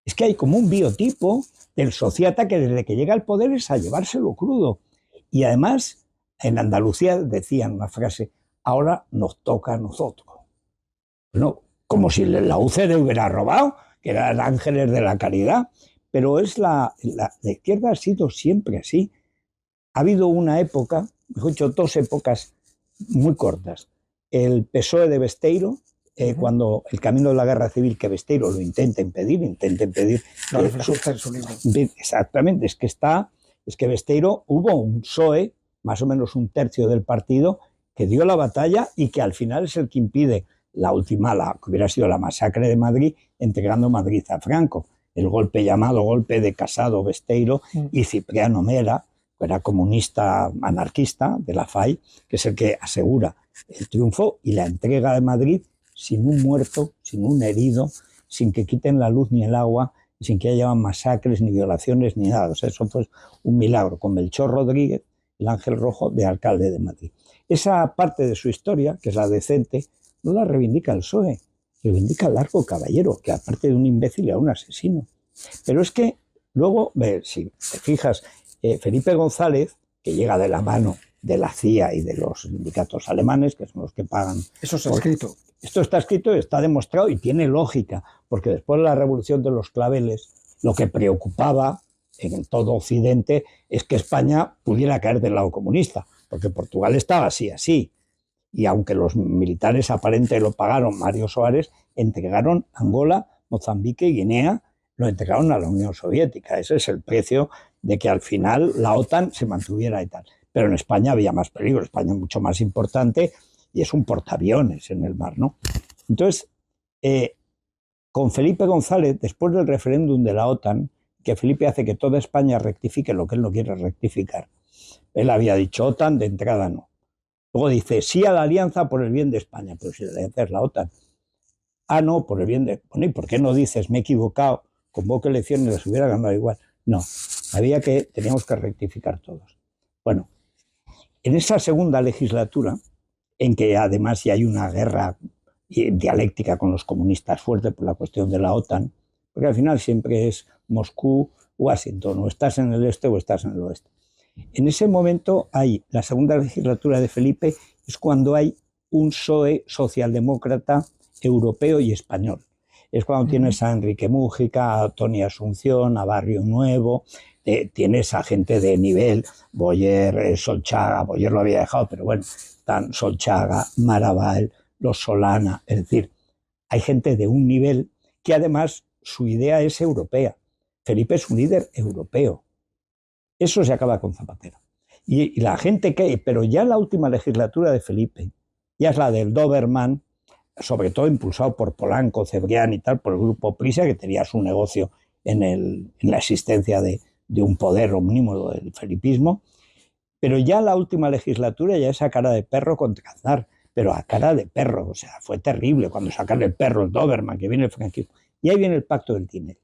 Es que hay como un biotipo del sociópata que desde que llega al poder es a llevárselo crudo. Y además, en Andalucía decían una frase, ahora nos toca a nosotros. Bueno, como si la UCD hubiera robado, que eran ángeles de la caridad, pero es la izquierda ha sido siempre así. Ha habido una época, mejor dicho, 2 épocas muy cortas. El PSOE de Besteiro, cuando el camino de la guerra civil, que Besteiro lo intenta impedir. Lo refleja en su libro. Exactamente, es que Besteiro hubo un PSOE, más o menos 1/3 del partido, que dio la batalla y que al final es el que impide la última, que hubiera sido la masacre de Madrid, entregando Madrid a Franco. El golpe llamado golpe de Casado, Besteiro y Cipriano Mera, que era comunista anarquista de la FAI, que es el que asegura el triunfo y la entrega de Madrid sin un muerto, sin un herido, sin que quiten la luz ni el agua, sin que haya masacres, ni violaciones, ni nada. O sea, eso fue un milagro, con Melchor Rodríguez, el ángel rojo de alcalde de Madrid. Esa parte de su historia, que es la decente, no la reivindica el PSOE, reivindica el Largo Caballero, que aparte de un imbécil era un asesino. Pero es que luego, si te fijas, Felipe González, que llega de la mano de la CIA y de los sindicatos alemanes, que son los que pagan. Eso está escrito. Esto está escrito, está demostrado y tiene lógica, porque después de la Revolución de los Claveles, lo que preocupaba en todo Occidente es que España pudiera caer del lado comunista, porque Portugal estaba así. Y aunque los militares aparentemente lo pagaron, Mario Soares, entregaron Angola, Mozambique y Guinea, lo entregaron a la Unión Soviética. Ese es el precio de que al final la OTAN se mantuviera y tal. Pero en España había más peligro, España es mucho más importante y es un portaaviones en el mar, ¿no? Entonces, con Felipe González, después del referéndum de la OTAN, que Felipe hace que toda España rectifique lo que él no quiere rectificar, él había dicho OTAN de entrada no. Luego dice sí a la alianza por el bien de España, pero si la alianza es la OTAN. Ah, no, por el bien de... Bueno, ¿y por qué no dices, me he equivocado, convoco elecciones y las hubiera ganado igual? No, teníamos que rectificar todos. Bueno, en esa segunda legislatura, en que además ya hay una guerra dialéctica con los comunistas fuerte por la cuestión de la OTAN, porque al final siempre es Moscú, Washington, o estás en el este o estás en el oeste. En ese momento hay, la segunda legislatura de Felipe, es cuando hay un PSOE socialdemócrata europeo y español. Es cuando tienes a Enrique Mújica, a Tony Asunción, a Barrio Nuevo, tienes a gente de nivel, Boyer, Solchaga, Boyer lo había dejado, pero bueno, están Solchaga, Maravall, los Solana, es decir, hay gente de un nivel que además su idea es europea. Felipe es un líder europeo. Eso se acaba con Zapatero. Y la gente que, pero ya la última legislatura de Felipe, ya es la del Doberman, sobre todo impulsado por Polanco, Cebrián y tal, por el grupo Prisa, que tenía su negocio en la existencia de un poder omnímodo del felipismo, pero ya la última legislatura ya esa cara de perro contra Aznar, pero a cara de perro, o sea, fue terrible cuando sacan el perro, el Doberman, que viene el franquismo. Y ahí viene el pacto del Tinel.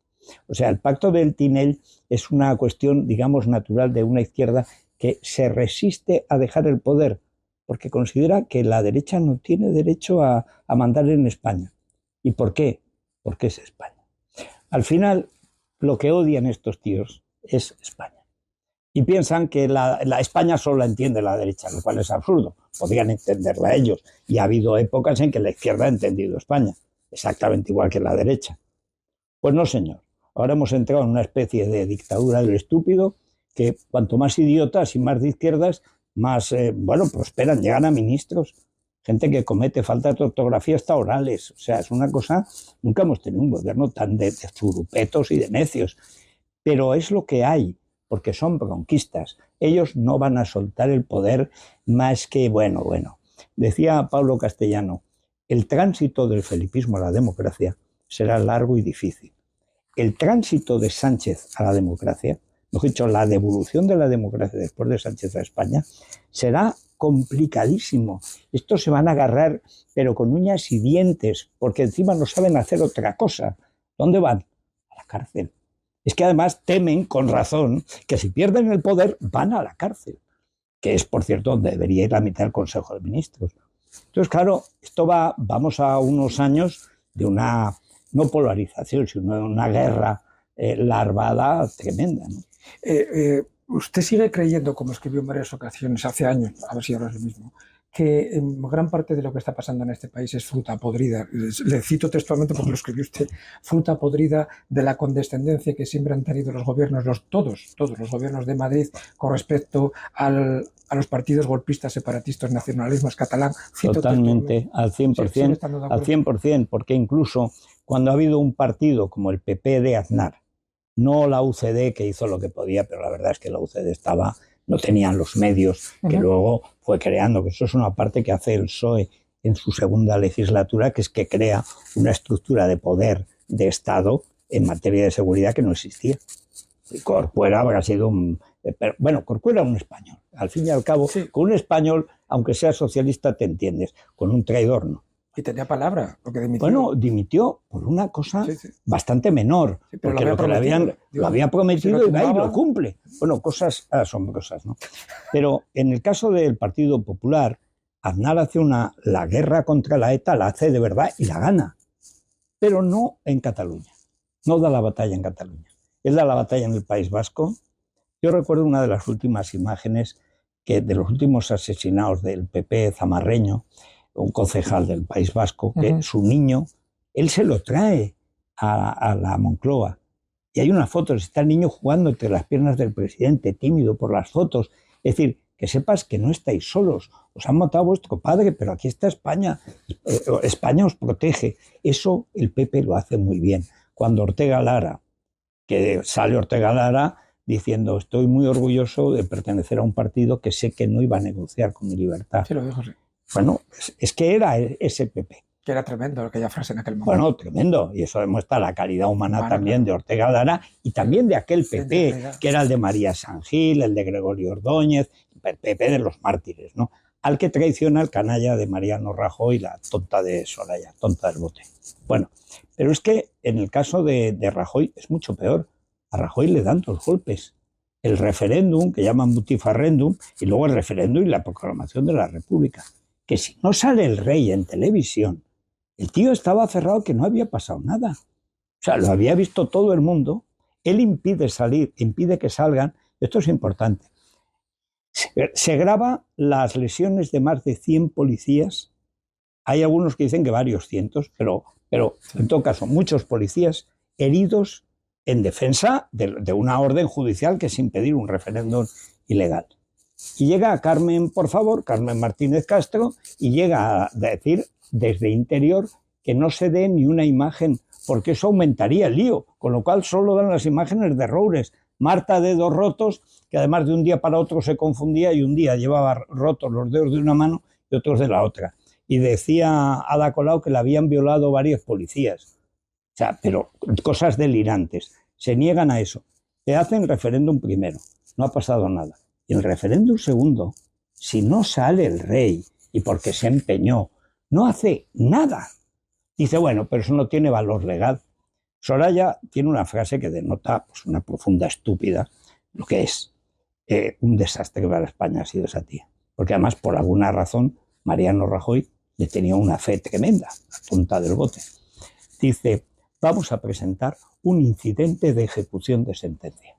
O sea, el pacto del Tinel es una cuestión, digamos, natural de una izquierda que se resiste a dejar el poder, porque considera que la derecha no tiene derecho a mandar en España. ¿Y por qué? Porque es España. Al final, lo que odian estos tíos es España. Y piensan que la España solo la entiende la derecha, lo cual es absurdo. Podrían entenderla ellos. Y ha habido épocas en que la izquierda ha entendido España, exactamente igual que la derecha. Pues no, señor. Ahora hemos entrado en una especie de dictadura del estúpido que cuanto más idiotas y más de izquierdas, más, prosperan, llegan a ministros. Gente que comete faltas de ortografía hasta orales. O sea, es una cosa... Nunca hemos tenido un gobierno tan de zurupetos y de necios. Pero es lo que hay, porque son bronquistas. Ellos no van a soltar el poder más que, bueno. Decía Pablo Castellano, el tránsito del felipismo a la democracia será largo y difícil. El tránsito de Sánchez a la democracia, mejor dicho, la devolución de la democracia después de Sánchez a España, será complicadísimo. Estos se van a agarrar, pero con uñas y dientes, porque encima no saben hacer otra cosa. ¿Dónde van? A la cárcel. Es que además temen, con razón, que si pierden el poder van a la cárcel, que es, por cierto, donde debería ir la mitad del Consejo de Ministros. Entonces, claro, vamos a unos años de una, no polarización, sino de una guerra larvada tremenda, ¿no? Usted sigue creyendo, como escribió en varias ocasiones hace años, a ver si ahora es lo mismo, que gran parte de lo que está pasando en este país es fruta podrida. Le cito textualmente porque lo escribió usted: fruta podrida de la condescendencia que siempre han tenido los gobiernos, todos los gobiernos de Madrid con respecto a los partidos golpistas, separatistas, nacionalismos catalán. Totalmente, al 100%, al 100%, porque incluso cuando ha habido un partido como el PP de Aznar, no la UCD, que hizo lo que podía, pero la verdad es que la UCD no tenían los medios que luego fue creando, que eso es una parte que hace el PSOE en su segunda legislatura, que es que crea una estructura de poder de Estado en materia de seguridad que no existía. Y Corcuera habrá sido Corcuera era un español. Al fin y al cabo, sí, con un español, aunque sea socialista, te entiendes. Con un traidor, no. Y tenía palabra, porque dimitió. Bueno, dimitió por una cosa bastante menor, porque lo había prometido y va y lo cumple. Bueno, cosas asombrosas, ¿no? Pero en el caso del Partido Popular, Aznar hace la guerra contra la ETA, la hace de verdad y la gana, pero no en Cataluña. No da la batalla en Cataluña. Él da la batalla en el País Vasco. Yo recuerdo una de las últimas imágenes de los últimos asesinados del PP zamarreño, un concejal del País Vasco, que su niño, él se lo trae a la Moncloa. Y hay unas fotos, está el niño jugando entre las piernas del presidente, tímido por las fotos. Es decir, que sepas que no estáis solos. Os han matado a vuestro padre, pero aquí está España. España os protege. Eso el PP lo hace muy bien. Cuando Ortega Lara, que sale Ortega Lara diciendo: estoy muy orgulloso de pertenecer a un partido que sé que no iba a negociar con mi libertad. Sí, lo dijo, sí. Bueno, es que era ese PP. Que era tremendo aquella frase en aquel momento. Bueno, tremendo. Y eso demuestra la calidad humana también de Ortega Lara y también de aquel PP, que era el de María San Gil, el de Gregorio Ordóñez, el PP de los mártires, ¿no? al que traiciona el canalla de Mariano Rajoy y la tonta de Soraya, tonta del bote. Bueno, pero es que en el caso de Rajoy es mucho peor. A Rajoy le dan 2 golpes. El referéndum, que llaman butifarrendum, y luego el referéndum y la proclamación de la República. Que si no sale el rey en televisión, el tío estaba aferrado que no había pasado nada. O sea, lo había visto todo el mundo. Él impide salir, impide que salgan. Esto es importante. Se graba las lesiones de más de 100 policías. Hay algunos que dicen que varios cientos, pero en todo caso, muchos policías heridos en defensa de una orden judicial que es impedir un referéndum ilegal. Y llega a Carmen, por favor, Carmen Martínez Castro, y llega a decir desde Interior que no se dé ni una imagen, porque eso aumentaría el lío, con lo cual solo dan las imágenes de errores. Marta, dedos rotos, que además de un día para otro se confundía y un día llevaba rotos los dedos de una mano y otros de la otra. Y decía Ada Colau que la habían violado varios policías. O sea, pero cosas delirantes. Se niegan a eso. Se hacen referéndum primero. No ha pasado nada. Y el referéndum segundo, si no sale el rey y porque se empeñó, no hace nada. Dice, bueno, pero eso no tiene valor legal. Soraya tiene una frase que denota pues, una profunda estúpida, lo que es un desastre para España ha sido esa tía. Porque además, por alguna razón, Mariano Rajoy le tenía una fe tremenda, la tonta del bote. Dice, vamos a presentar un incidente de ejecución de sentencia.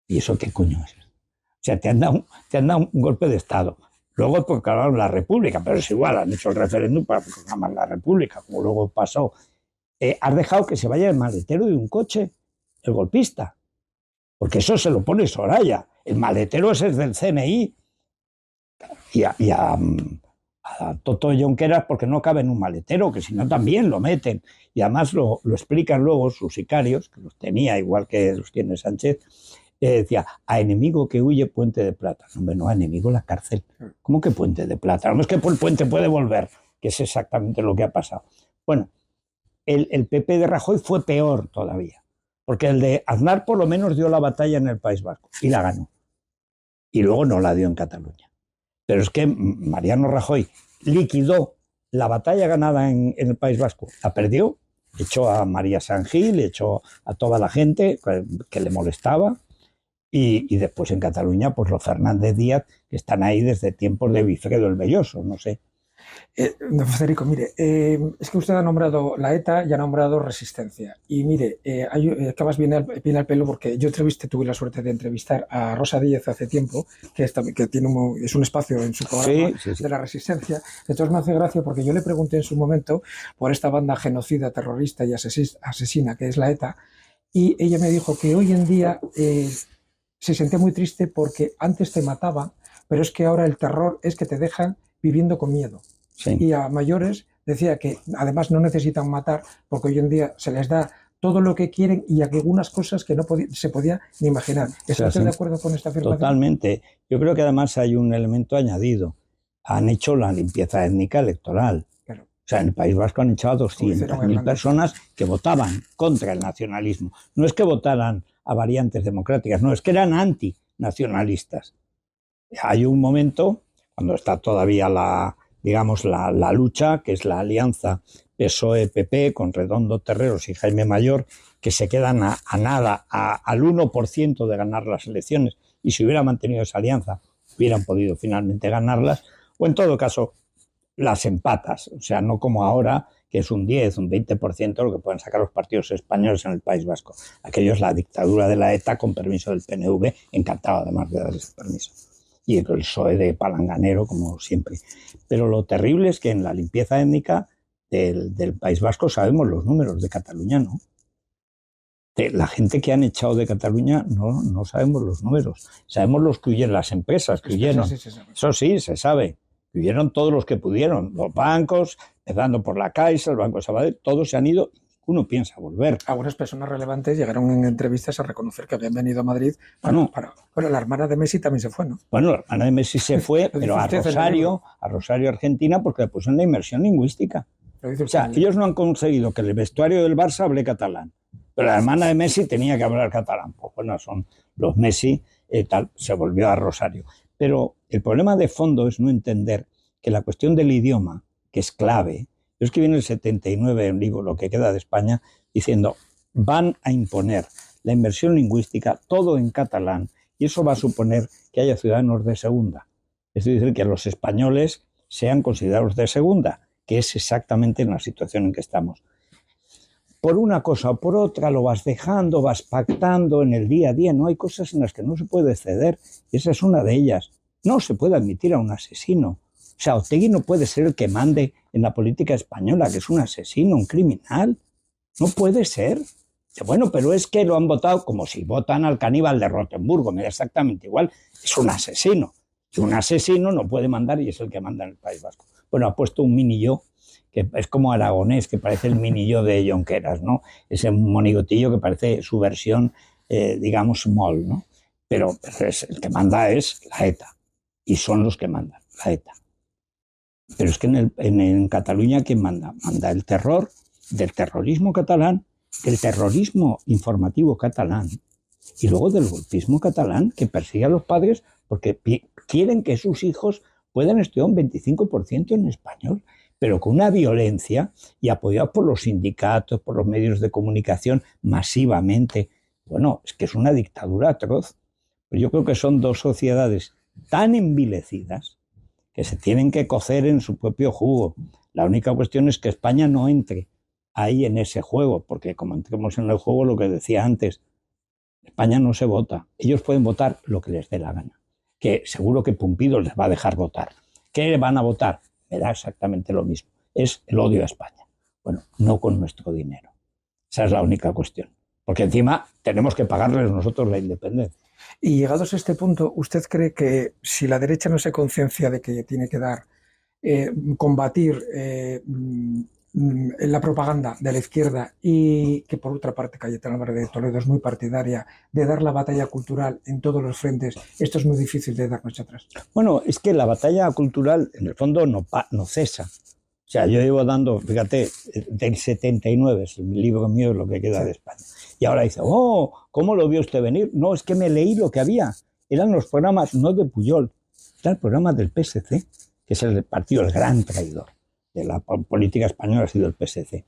¿Y eso qué coño es? O sea, te han dado un golpe de Estado. Luego proclamaron la República, pero es igual, han hecho el referéndum para proclamar la República, como luego pasó. Has dejado que se vaya el maletero de un coche, el golpista. Porque eso se lo pone Soraya. El maletero ese es del CNI. Y a Toto Junqueras porque no cabe en un maletero, que si no también lo meten. Y además lo explican luego sus sicarios, que los tenía igual que los tiene Sánchez, decía, a enemigo que huye, puente de plata. No, a enemigo la cárcel. ¿Cómo que puente de plata? No es que el puente puede volver, que es exactamente lo que ha pasado. Bueno, el PP de Rajoy fue peor todavía, porque el de Aznar por lo menos dio la batalla en el País Vasco y la ganó. Y luego no la dio en Cataluña. Pero es que Mariano Rajoy liquidó la batalla ganada en el País Vasco, la perdió, echó a María Sangil, echó a toda la gente que le molestaba, y después en Cataluña, pues los Fernández Díaz, que están ahí desde tiempos de Wilfredo el Belloso, no sé. Don Federico, mire, es que usted ha nombrado la ETA y ha nombrado Resistencia. Y mire, acabas bien al pelo porque yo tuve la suerte de entrevistar a Rosa Díez hace tiempo, que es un espacio en su programa de la Resistencia. Entonces me hace gracia porque yo le pregunté en su momento por esta banda genocida, terrorista y asesina que es la ETA, y ella me dijo que hoy en día se sentía muy triste porque antes te mataban, pero es que ahora el terror es que te dejan viviendo con miedo. Sí. Y a mayores decía que además no necesitan matar porque hoy en día se les da todo lo que quieren y algunas cosas que no se podía ni imaginar. ¿Está usted de acuerdo con esta afirmación? Totalmente. Yo creo que además hay un elemento añadido. Han hecho la limpieza étnica electoral. Claro. O sea, en el País Vasco han echado a 200.000 personas que votaban contra el nacionalismo. No es que votaran a variantes democráticas, no, es que eran antinacionalistas. Hay un momento, cuando está todavía la lucha, que es la alianza PSOE-PP con Redondo Terreros y Jaime Mayor, que se quedan a nada, al 1% de ganar las elecciones, y si hubiera mantenido esa alianza, hubieran podido finalmente ganarlas, o en todo caso, las empatas, o sea, no como ahora, que es un 10, un 20% lo que pueden sacar los partidos españoles en el País Vasco. Aquello es la dictadura de la ETA con permiso del PNV, encantado además de darles permiso. Y el PSOE de palanganero, como siempre. Pero lo terrible es que en la limpieza étnica del País Vasco sabemos los números, de Cataluña no. De la gente que han echado de Cataluña no sabemos los números. Sabemos los que huyeron, las empresas que huyeron. Eso sí, se sabe. Huyeron todos los que pudieron. Los bancos, empezando por la Caixa, el Banco Sabadell, todos se han ido. Uno piensa volver. Algunas personas relevantes llegaron en entrevistas a reconocer que habían venido a Madrid Bueno, la hermana de Messi también se fue, ¿no? Bueno, la hermana de Messi se fue, pero a Rosario, Argentina, porque le pusieron la inmersión lingüística. O sea, ellos no han conseguido que el vestuario del Barça hable catalán, pero la hermana de Messi tenía que hablar catalán. Pues bueno, son los Messi, tal, se volvió a Rosario. Pero el problema de fondo es no entender que la cuestión del idioma, que es clave, yo escribí en el 79 un libro, Lo que queda de España, diciendo, van a imponer la inmersión lingüística todo en catalán y eso va a suponer que haya ciudadanos de segunda. Es decir, que los españoles sean considerados de segunda, que es exactamente en la situación en que estamos. Por una cosa o por otra lo vas dejando, vas pactando en el día a día. No hay cosas en las que no se puede ceder y esa es una de ellas. No se puede admitir a un asesino. O sea, Otegi no puede ser el que mande en la política española, que es un asesino, un criminal. No puede ser. Bueno, pero es que lo han votado como si votan al caníbal de Rotemburgo, me da exactamente igual. Es un asesino. Y un asesino no puede mandar y es el que manda en el País Vasco. Bueno, ha puesto un mini yo, que es como Aragonés, que parece el mini yo de Jonqueras, ¿no? Ese monigotillo que parece su versión, digamos, mol, ¿no? Pero el que manda es la ETA. Y son los que mandan, la ETA. Pero es que en Cataluña, ¿quién manda? Manda el terror del terrorismo catalán, del terrorismo informativo catalán y luego del golpismo catalán que persigue a los padres porque quieren que sus hijos puedan estudiar un 25% en español, pero con una violencia y apoyados por los sindicatos, por los medios de comunicación masivamente. Bueno, es que es una dictadura atroz. Pero yo creo que son dos sociedades tan envilecidas que se tienen que cocer en su propio jugo. La única cuestión es que España no entre ahí en ese juego, porque como entremos en el juego, lo que decía antes, España no se vota. Ellos pueden votar lo que les dé la gana, que seguro que Pumpido les va a dejar votar. ¿Qué van a votar? Me da exactamente lo mismo. Es el odio a España. Bueno, no con nuestro dinero. Esa es la única cuestión. Porque encima tenemos que pagarles nosotros la independencia. Y llegados a este punto, ¿usted cree que si la derecha no se conciencia de que tiene que combatir la propaganda de la izquierda y que por otra parte Cayetana Álvarez de Toledo es muy partidaria de dar la batalla cultural en todos los frentes, esto es muy difícil de dar marcha atrás? Bueno, es que la batalla cultural en el fondo no cesa. O sea, yo llevo dando, fíjate, del 79, es el libro mío, Lo que queda de España. Y ahora dice, ¿cómo lo vio usted venir? No, es que me leí lo que había. Eran los programas, no de Pujol, era el programa del PSC, que es el partido, el gran traidor de la política española, ha sido el PSC.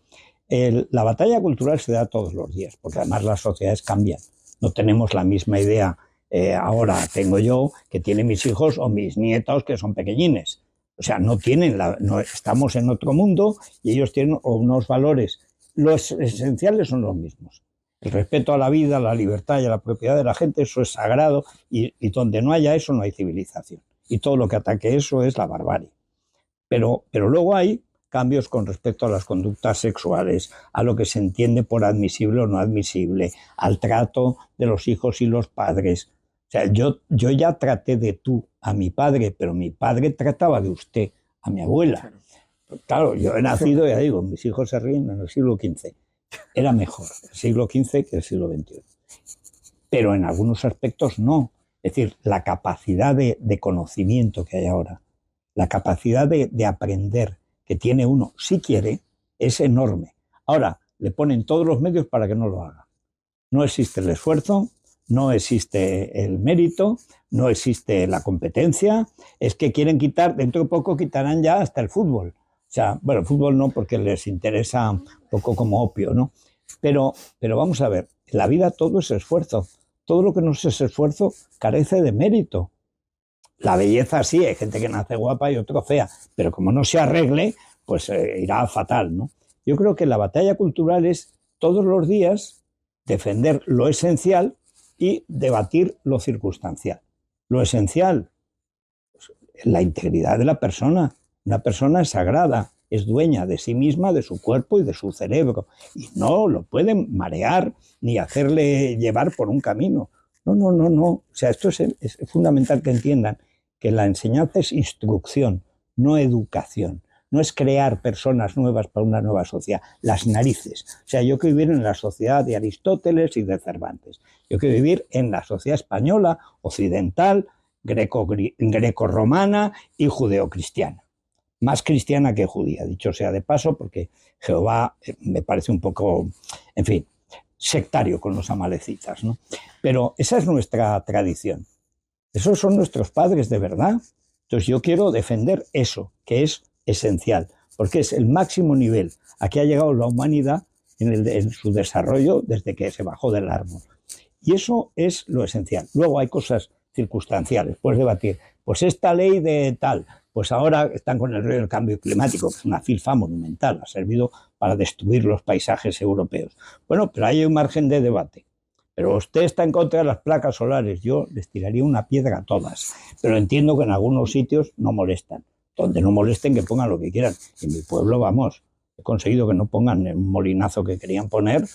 La batalla cultural se da todos los días, porque además las sociedades cambian. No tenemos la misma idea ahora tengo yo que tienen mis hijos o mis nietos que son pequeñines. O sea, no estamos en otro mundo y ellos tienen unos valores. Los esenciales son los mismos. El respeto a la vida, a la libertad y a la propiedad de la gente, eso es sagrado y donde no haya eso no hay civilización. Y todo lo que ataque eso es la barbarie. Pero luego hay cambios con respecto a las conductas sexuales, a lo que se entiende por admisible o no admisible, al trato de los hijos y los padres. O sea, yo ya traté de tú a mi padre, pero mi padre trataba de usted a mi abuela. Claro, yo he nacido, ya digo, mis hijos se ríen en el siglo XV. Era mejor el siglo XV que el siglo XXI. Pero en algunos aspectos no. Es decir, la capacidad de conocimiento que hay ahora, la capacidad de aprender que tiene uno, si quiere, es enorme. Ahora, le ponen todos los medios para que no lo haga. No existe el esfuerzo, no existe el mérito, no existe la competencia. Es que quieren quitar, dentro de poco quitarán ya hasta el fútbol. O sea, bueno, el fútbol no, porque les interesa un poco como opio, ¿no? Pero vamos a ver, en la vida todo es esfuerzo. Todo lo que no es esfuerzo carece de mérito. La belleza sí, hay gente que nace guapa y otra fea, pero como no se arregle, pues irá fatal, ¿no? Yo creo que la batalla cultural es todos los días defender lo esencial y debatir lo circunstancial. Lo esencial, pues, la integridad de la persona. Una persona es sagrada, es dueña de sí misma, de su cuerpo y de su cerebro. Y no lo pueden marear ni hacerle llevar por un camino. No. O sea, esto es fundamental que entiendan que la enseñanza es instrucción, no educación. No es crear personas nuevas para una nueva sociedad. Las narices. O sea, yo quiero vivir en la sociedad de Aristóteles y de Cervantes. Yo quiero vivir en la sociedad española, occidental, greco-romana y judeocristiana. Más cristiana que judía, dicho sea de paso, porque Jehová me parece un poco, en fin, sectario con los amalecitas, ¿no? Pero esa es nuestra tradición. Esos son nuestros padres de verdad. Entonces yo quiero defender eso, que es esencial, porque es el máximo nivel a que ha llegado la humanidad en su desarrollo desde que se bajó del árbol. Y eso es lo esencial. Luego hay cosas circunstanciales, puedes debatir, pues esta ley de tal, pues ahora están con el rollo del cambio climático, que es una filfa monumental, ha servido para destruir los paisajes europeos. Bueno, pero hay un margen de debate. Pero usted está en contra de las placas solares, yo les tiraría una piedra a todas, pero entiendo que en algunos sitios no molestan. Donde no molesten, que pongan lo que quieran. En mi pueblo, vamos, he conseguido que no pongan el molinazo que querían poner,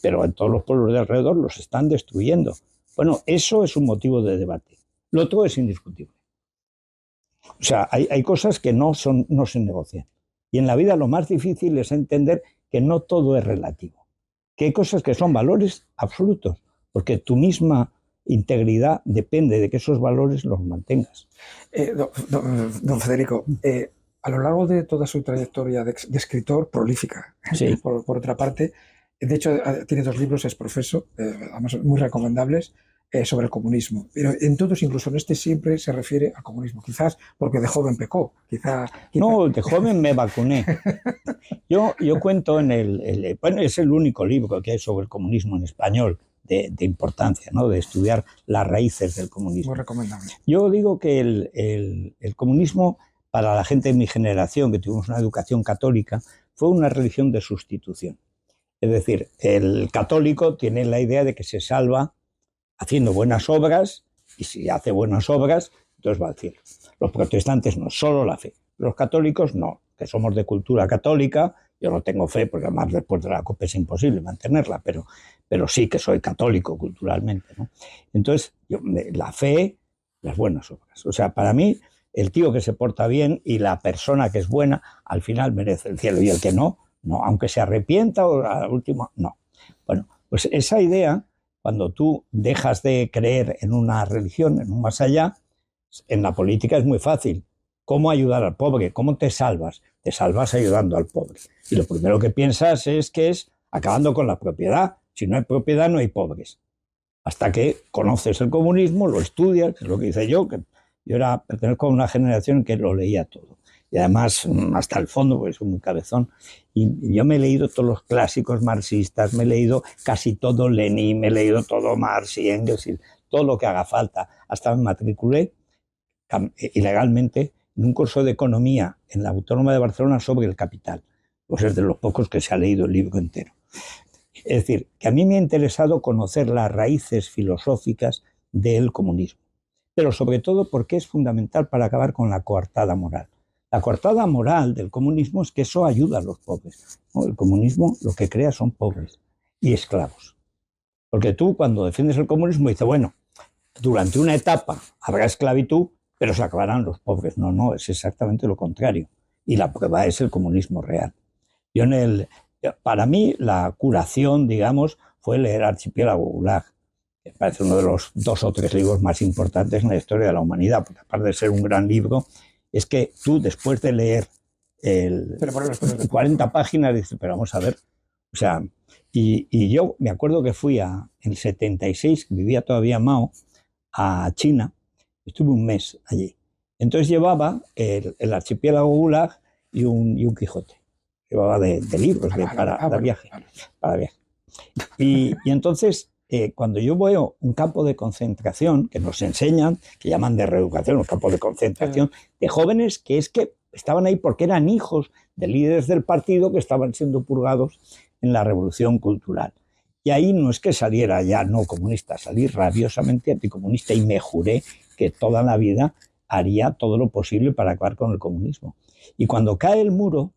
pero en todos los pueblos de alrededor los están destruyendo. Bueno, eso es un motivo de debate. Lo otro es indiscutible. O sea, hay cosas que no se negocian. Y en la vida lo más difícil es entender que no todo es relativo. Que hay cosas que son valores absolutos, porque tu misma integridad depende de que esos valores los mantengas. Don Federico, a lo largo de toda su trayectoria de escritor prolífica, sí. por otra parte, de hecho tiene 2 libros, es profeso, además muy recomendables, sobre el comunismo. Pero en todos, incluso en este, siempre se refiere al comunismo. Quizás porque de joven pecó. No, de joven me vacuné. Yo cuento bueno, es el único libro que hay sobre el comunismo en español de importancia, ¿no? De estudiar las raíces del comunismo. Muy recomendable. Yo digo que el comunismo, para la gente de mi generación, que tuvimos una educación católica, fue una religión de sustitución. Es decir, el católico tiene la idea de que se salva haciendo buenas obras, y si hace buenas obras, entonces va al cielo. Los protestantes no, solo la fe. Los católicos no, que somos de cultura católica. Yo no tengo fe, porque además después de la COPE es imposible mantenerla, pero sí que soy católico culturalmente, ¿no? Entonces, la fe, las buenas obras. O sea, para mí, el tío que se porta bien y la persona que es buena, al final merece el cielo, y el que no, no, aunque se arrepienta o al último, no. Bueno, pues esa idea, cuando tú dejas de creer en una religión, en un más allá, en la política es muy fácil. ¿Cómo ayudar al pobre? ¿Cómo te salvas? Te salvas ayudando al pobre. Y lo primero que piensas es que es acabando con la propiedad. Si no hay propiedad, no hay pobres. Hasta que conoces el comunismo, lo estudias, es lo que hice yo, que yo pertenezco a una generación que lo leía todo. Y además, hasta el fondo, porque soy muy cabezón. Y yo me he leído todos los clásicos marxistas, me he leído casi todo Lenin, me he leído todo Marx y Engels, y todo lo que haga falta. Hasta me matriculé ilegalmente en un curso de economía en la Autónoma de Barcelona sobre el capital. Pues es de los pocos que se ha leído el libro entero. Es decir, que a mí me ha interesado conocer las raíces filosóficas del comunismo, pero sobre todo porque es fundamental para acabar con la coartada moral. La coartada moral del comunismo es que eso ayuda a los pobres, ¿no? El comunismo lo que crea son pobres y esclavos. Porque tú, cuando defiendes el comunismo, dices, bueno, durante una etapa habrá esclavitud, pero se acabarán los pobres. No, es exactamente lo contrario. Y la prueba es el comunismo real. Para mí, la curación, digamos, fue leer Archipiélago Gulag, que parece uno de los 2 o 3 libros más importantes en la historia de la humanidad, porque aparte de ser un gran libro, es que tú, después de leer 40 páginas, dices, pero vamos a ver, o sea, y yo me acuerdo que fui en el 76, vivía todavía Mao, a China, estuve un mes allí. Entonces llevaba el Archipiélago Gulag y un Quijote. Llevaba de libros para viaje. Y entonces, cuando yo veo un campo de concentración que nos enseñan, que llaman de reeducación, un campo de concentración, de jóvenes que es que estaban ahí porque eran hijos de líderes del partido que estaban siendo purgados en la revolución cultural. Y ahí no es que saliera ya no comunista, salí rabiosamente anticomunista y me juré que toda la vida haría todo lo posible para acabar con el comunismo. Y cuando cae el muro,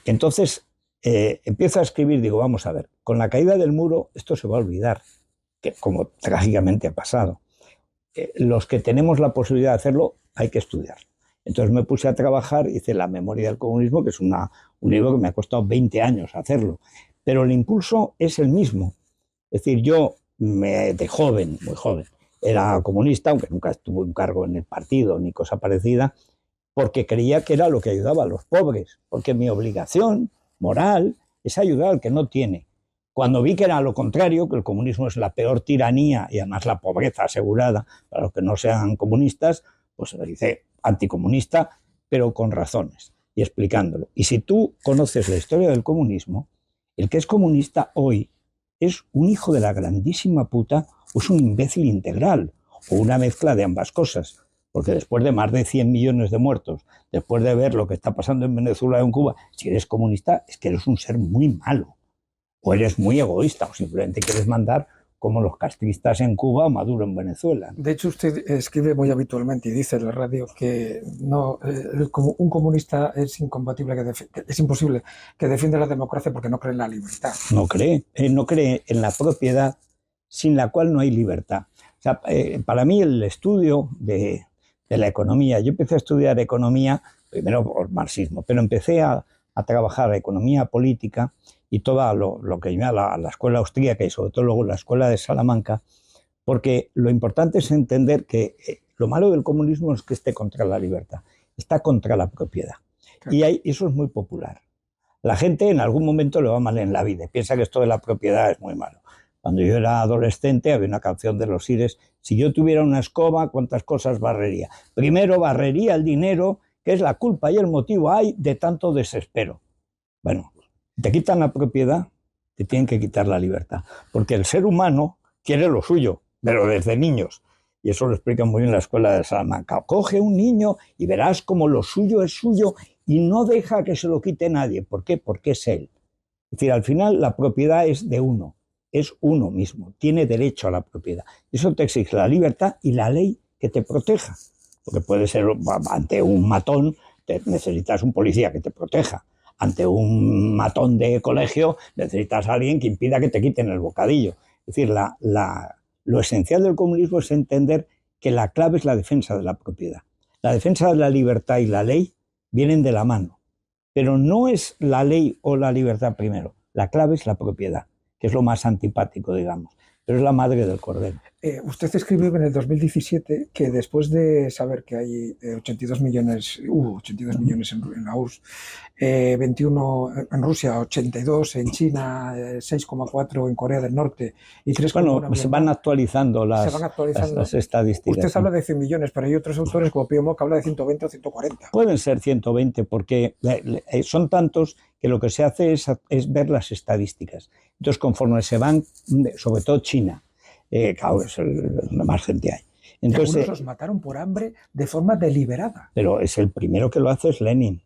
entonces empiezo a escribir, digo, vamos a ver, con la caída del muro esto se va a olvidar, que como trágicamente ha pasado. Los que tenemos la posibilidad de hacerlo, hay que estudiar. Entonces me puse a trabajar, hice La memoria del comunismo, que es un libro que me ha costado 20 años hacerlo, pero el impulso es el mismo. Es decir, yo de joven, muy joven, era comunista, aunque nunca tuve un cargo en el partido ni cosa parecida, porque creía que era lo que ayudaba a los pobres, porque mi obligación moral es ayudar al que no tiene. Cuando vi que era lo contrario, que el comunismo es la peor tiranía y además la pobreza asegurada para los que no sean comunistas, pues le hice anticomunista, pero con razones y explicándolo. Y si tú conoces la historia del comunismo, el que es comunista hoy es un hijo de la grandísima puta o es un imbécil integral o una mezcla de ambas cosas. Porque después de más de 100 millones de muertos, después de ver lo que está pasando en Venezuela y en Cuba, si eres comunista es que eres un ser muy malo. O eres muy egoísta o simplemente quieres mandar como los castristas en Cuba o Maduro en Venezuela. De hecho, usted escribe muy habitualmente y dice en la radio que no, un comunista es incompatible, que es imposible que defienda la democracia porque no cree en la libertad. No cree en la propiedad sin la cual no hay libertad. O sea, para mí el estudio de la economía, yo empecé a estudiar economía, primero por marxismo, pero empecé a trabajar economía política y todo lo que iba a la escuela austríaca y sobre todo luego la escuela de Salamanca, porque lo importante es entender que lo malo del comunismo es que esté contra la libertad, está contra la propiedad. Claro. Y eso es muy popular. La gente en algún momento le va mal en la vida y piensa que esto de la propiedad es muy malo. Cuando yo era adolescente había una canción de los Sires: si yo tuviera una escoba, ¿cuántas cosas barrería? Primero barrería el dinero, que es la culpa y el motivo hay de tanto desespero. Bueno, te quitan la propiedad, te tienen que quitar la libertad, porque el ser humano quiere lo suyo, pero desde niños. Y eso lo explica muy bien la escuela de Salamanca. Coge un niño y verás como lo suyo es suyo y no deja que se lo quite nadie. ¿Por qué? Porque es él. Es decir, al final la propiedad es de uno, es uno mismo, tiene derecho a la propiedad. Eso te exige la libertad y la ley que te proteja. Porque puede ser ante un matón, necesitas un policía que te proteja. Ante un matón de colegio necesitas a alguien que impida que te quiten el bocadillo. Es decir, lo esencial del comunismo es entender que la clave es la defensa de la propiedad. La defensa de la libertad y la ley vienen de la mano, pero no es la ley o la libertad primero. La clave es la propiedad, que es lo más antipático, digamos, pero es la madre del cordero. Usted escribió en el 2017 que después de saber que hay 82 millones en la URSS, 21 en Rusia, 82 en China, 6,4 en Corea del Norte y 3,1 Bueno, se van actualizando las estadísticas. Usted habla de 100 millones, pero hay otros autores como Pío Mock habla de 120 o 140. Pueden ser 120 porque son tantos que lo que se hace es ver las estadísticas. Entonces, conforme se van, sobre todo China, claro, es donde más gente hay. Entonces, algunos los mataron por hambre de forma deliberada. Pero es el primero que lo hace es Lenin.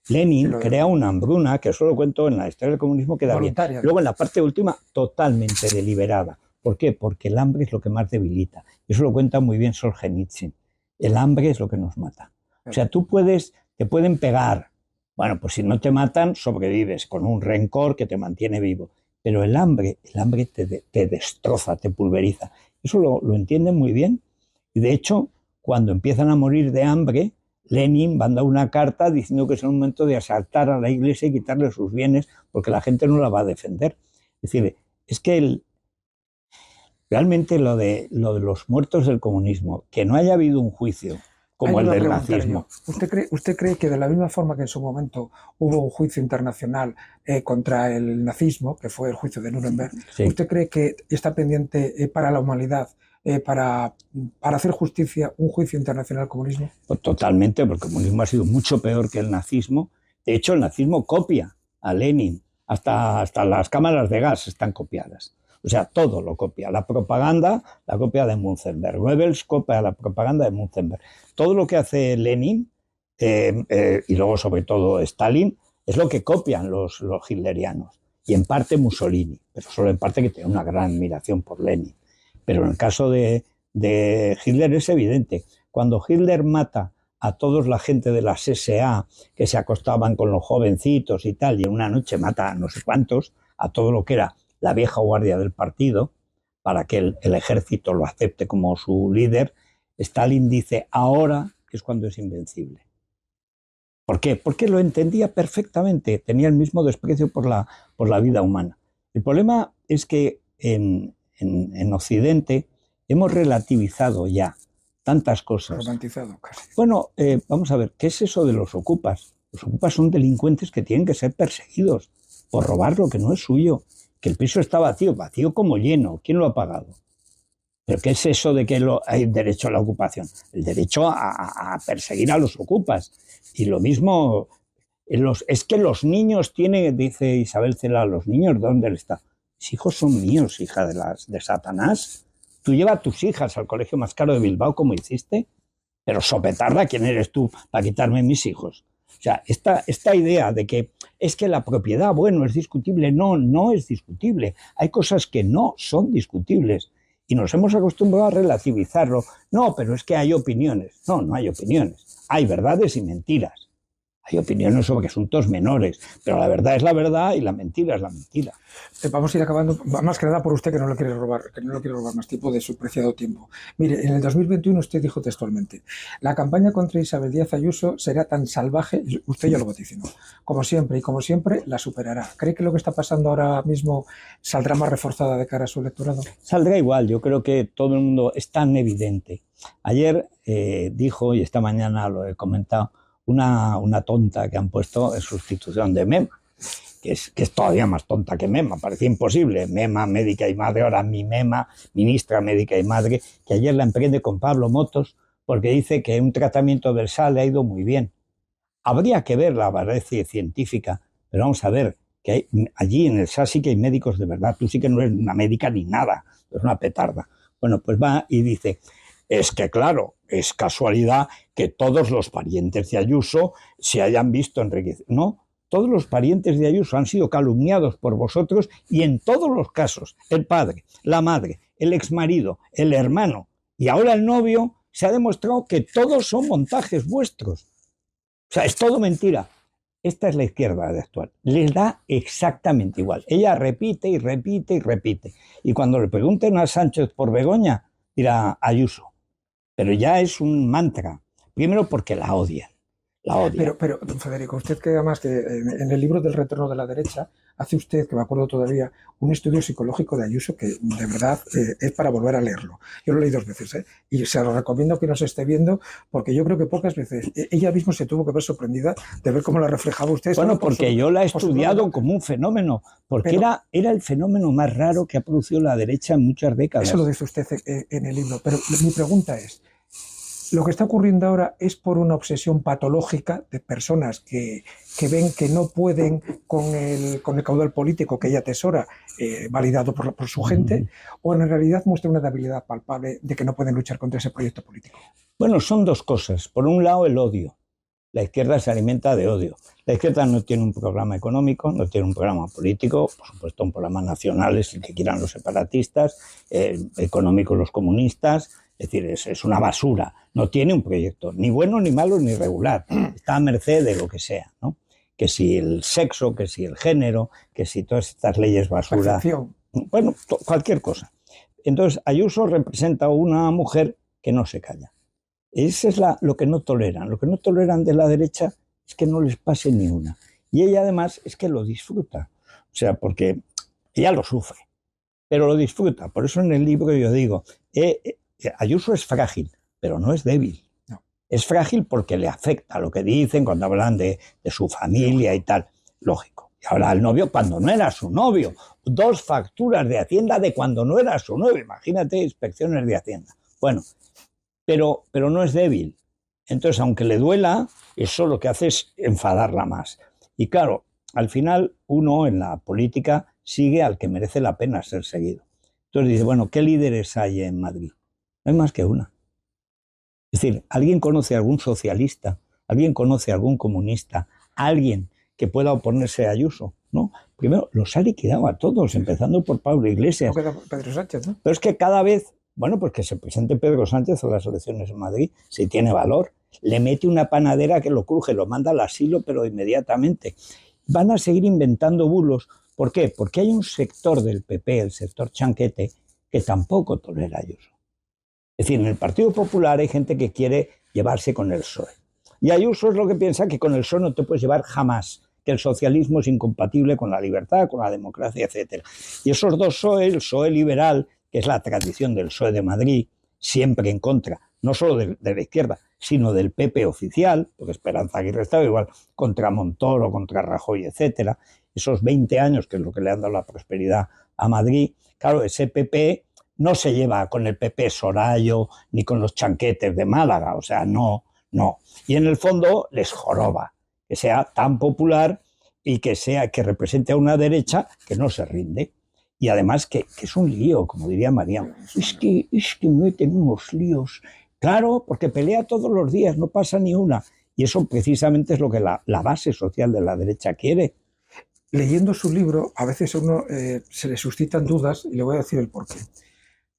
Lenin crea una hambruna, que eso lo cuento en la historia del comunismo, que da bien. Luego en la parte última, totalmente deliberada. ¿Por qué? Porque el hambre es lo que más debilita. Eso lo cuenta muy bien Solzhenitsyn. El hambre es lo que nos mata. O sea, te pueden pegar. Bueno, pues si no te matan, sobrevives con un rencor que te mantiene vivo. Pero el hambre te destroza, te pulveriza. Eso lo entienden muy bien. Y de hecho, cuando empiezan a morir de hambre, Lenin manda una carta diciendo que es el momento de asaltar a la iglesia y quitarle sus bienes porque la gente no la va a defender. Es decir, es que realmente lo de los muertos del comunismo, que no haya habido un juicio como el del nazismo. ¿Usted cree que de la misma forma que en su momento hubo un juicio internacional contra el nazismo, que fue el juicio de Nuremberg, sí, ¿usted cree que está pendiente para la humanidad, para hacer justicia, un juicio internacional al comunismo? Pues totalmente, porque el comunismo ha sido mucho peor que el nazismo. De hecho, el nazismo copia a Lenin, hasta las cámaras de gas están copiadas. O sea, todo lo copia. La propaganda la copia de Münzenberg. Goebbels copia la propaganda de Münzenberg. Todo lo que hace Lenin, y luego sobre todo Stalin, es lo que copian los hitlerianos. Y en parte Mussolini, pero solo en parte, que tiene una gran admiración por Lenin. Pero en el caso de Hitler es evidente. Cuando Hitler mata a toda la gente de las SA que se acostaban con los jovencitos y tal, y en una noche mata a no sé cuántos, a todo lo que era la vieja guardia del partido, para que el ejército lo acepte como su líder, Stalin dice: ahora es cuando es invencible. ¿Por qué? Porque lo entendía perfectamente, tenía el mismo desprecio por la vida humana. El problema es que en Occidente hemos relativizado ya tantas cosas. Romantizado casi. Bueno, vamos a ver, ¿qué es eso de los ocupas? Los ocupas son delincuentes que tienen que ser perseguidos por robar lo que no es suyo. que el piso está vacío, vacío como lleno. ¿Quién lo ha pagado? ¿Pero qué es eso de que hay derecho a la ocupación? El derecho a perseguir a los ocupas. Y lo mismo, es que los niños tienen, dice Isabel Cela, los niños, ¿dónde están? Mis hijos son míos, hija de Satanás. Tú llevas a tus hijas al colegio más caro de Bilbao, como hiciste, pero sopetarla, ¿quién eres tú para quitarme mis hijos? O sea, esta idea de que es que la propiedad, bueno, es discutible. No, no es discutible. Hay cosas que no son discutibles. Y nos hemos acostumbrado a relativizarlo. No, pero es que hay opiniones. No, no hay opiniones. Hay verdades y mentiras. Hay opiniones sobre asuntos menores, pero la verdad es la verdad y la mentira es la mentira. Vamos a ir acabando, más que nada por usted que no le quiere robar más tiempo de su preciado tiempo. Mire, en el 2021 usted dijo textualmente: la campaña contra Isabel Díaz Ayuso será tan salvaje, usted ya lo vaticinó, como siempre, y como siempre la superará. ¿Cree que lo que está pasando ahora mismo saldrá más reforzada de cara a su electorado? Saldrá igual, yo creo que todo el mundo es tan evidente. Ayer dijo, y esta mañana lo he comentado, una tonta que han puesto en sustitución de Mema, que es todavía más tonta que Mema, parecía imposible. Mema, médica y madre, ahora mi Mema, ministra médica y madre, que ayer la emprende con Pablo Motos porque dice que un tratamiento del SAL le ha ido muy bien. Habría que ver la base científica, pero vamos a ver que allí en el SAL sí que hay médicos de verdad. Tú sí que no eres una médica ni nada, es una petarda. Bueno, pues va y dice: es que claro, es casualidad que todos los parientes de Ayuso se hayan visto enriquecidos. No, todos los parientes de Ayuso han sido calumniados por vosotros, y en todos los casos, el padre, la madre, el exmarido, el hermano y ahora el novio, se ha demostrado que todos son montajes vuestros. O sea, es todo mentira. Esta es la izquierda actual. Les da exactamente igual. Ella repite y repite y repite. Y cuando le pregunten a Sánchez por Begoña, dirá Ayuso. Pero ya es un mantra. Primero porque la odian. La odian. Pero, Federico, usted que además que en el libro del retorno de la derecha hace usted, que me acuerdo todavía, un estudio psicológico de Ayuso que de verdad es para volver a leerlo. Yo lo leí 2 veces, y se lo recomiendo que nos esté viendo, porque yo creo que pocas veces ella misma se tuvo que ver sorprendida de ver cómo la reflejaba usted. Bueno, porque yo la he estudiado como un fenómeno, porque era el fenómeno más raro que ha producido la derecha en muchas décadas. Eso lo dice usted en el libro, pero mi pregunta es: ¿lo que está ocurriendo ahora es por una obsesión patológica de personas que ven que no pueden con el caudal político que ella atesora, validado por su gente, o en realidad muestra una debilidad palpable de que no pueden luchar contra ese proyecto político? Bueno, son dos cosas. Por un lado, el odio. La izquierda se alimenta de odio. La izquierda no tiene un programa económico, no tiene un programa político, por supuesto un programa nacional es el que quieran los separatistas, económico los comunistas. Es decir, es una basura. No tiene un proyecto, ni bueno, ni malo, ni regular. Está a merced de lo que sea, ¿no? Que si el sexo, que si el género, que si todas estas leyes basura. Perfección. Bueno, cualquier cosa. Entonces, Ayuso representa a una mujer que no se calla. Eso es lo que no toleran. Lo que no toleran de la derecha es que no les pase ni una. Y ella, además, es que lo disfruta. O sea, porque ella lo sufre, pero lo disfruta. Por eso en el libro yo digo, Ayuso es frágil, pero no es débil. No. Es frágil porque le afecta lo que dicen cuando hablan de su familia y tal. Lógico. Y ahora el novio cuando no era su novio. 2 facturas de Hacienda de cuando no era su novio. Imagínate, inspecciones de Hacienda. Bueno, pero no es débil. Entonces, aunque le duela, eso lo que hace es enfadarla más. Y claro, al final uno en la política sigue al que merece la pena ser seguido. Entonces dice, bueno, ¿qué líderes hay en Madrid? No hay más que una. Es decir, ¿alguien conoce a algún socialista? ¿Alguien conoce a algún comunista? ¿Alguien que pueda oponerse a Ayuso? ¿No? Primero, los ha liquidado a todos, empezando por Pablo Iglesias. No queda Pedro Sánchez, ¿no? Pero es que cada vez, bueno, pues que se presente Pedro Sánchez a las elecciones en Madrid, si tiene valor. Le mete una panadera que lo cruje, lo manda al asilo, pero inmediatamente. Van a seguir inventando bulos. ¿Por qué? Porque hay un sector del PP, el sector chanquete, que tampoco tolera a Ayuso. Es decir, en el Partido Popular hay gente que quiere llevarse con el PSOE. Y Ayuso es lo que piensa que con el PSOE no te puedes llevar jamás, que el socialismo es incompatible con la libertad, con la democracia, etc. Y esos dos PSOE, el PSOE liberal, que es la tradición del PSOE de Madrid, siempre en contra, no solo de la izquierda, sino del PP oficial, porque Esperanza Aguirre estaba igual, contra Montoro, contra Rajoy, etc. esos 20 años, que es lo que le han dado la prosperidad a Madrid, claro, ese PP no se lleva con el PP Sorallo ni con los chanquetes de Málaga, o sea, no. Y en el fondo les joroba que sea tan popular y que represente a una derecha que no se rinde. Y además que es un lío, como diría María. Es que meten unos líos. Claro, porque pelea todos los días, no pasa ni una. Y eso precisamente es lo que la base social de la derecha quiere. Leyendo su libro, a veces a uno se le suscitan dudas, y le voy a decir el porqué.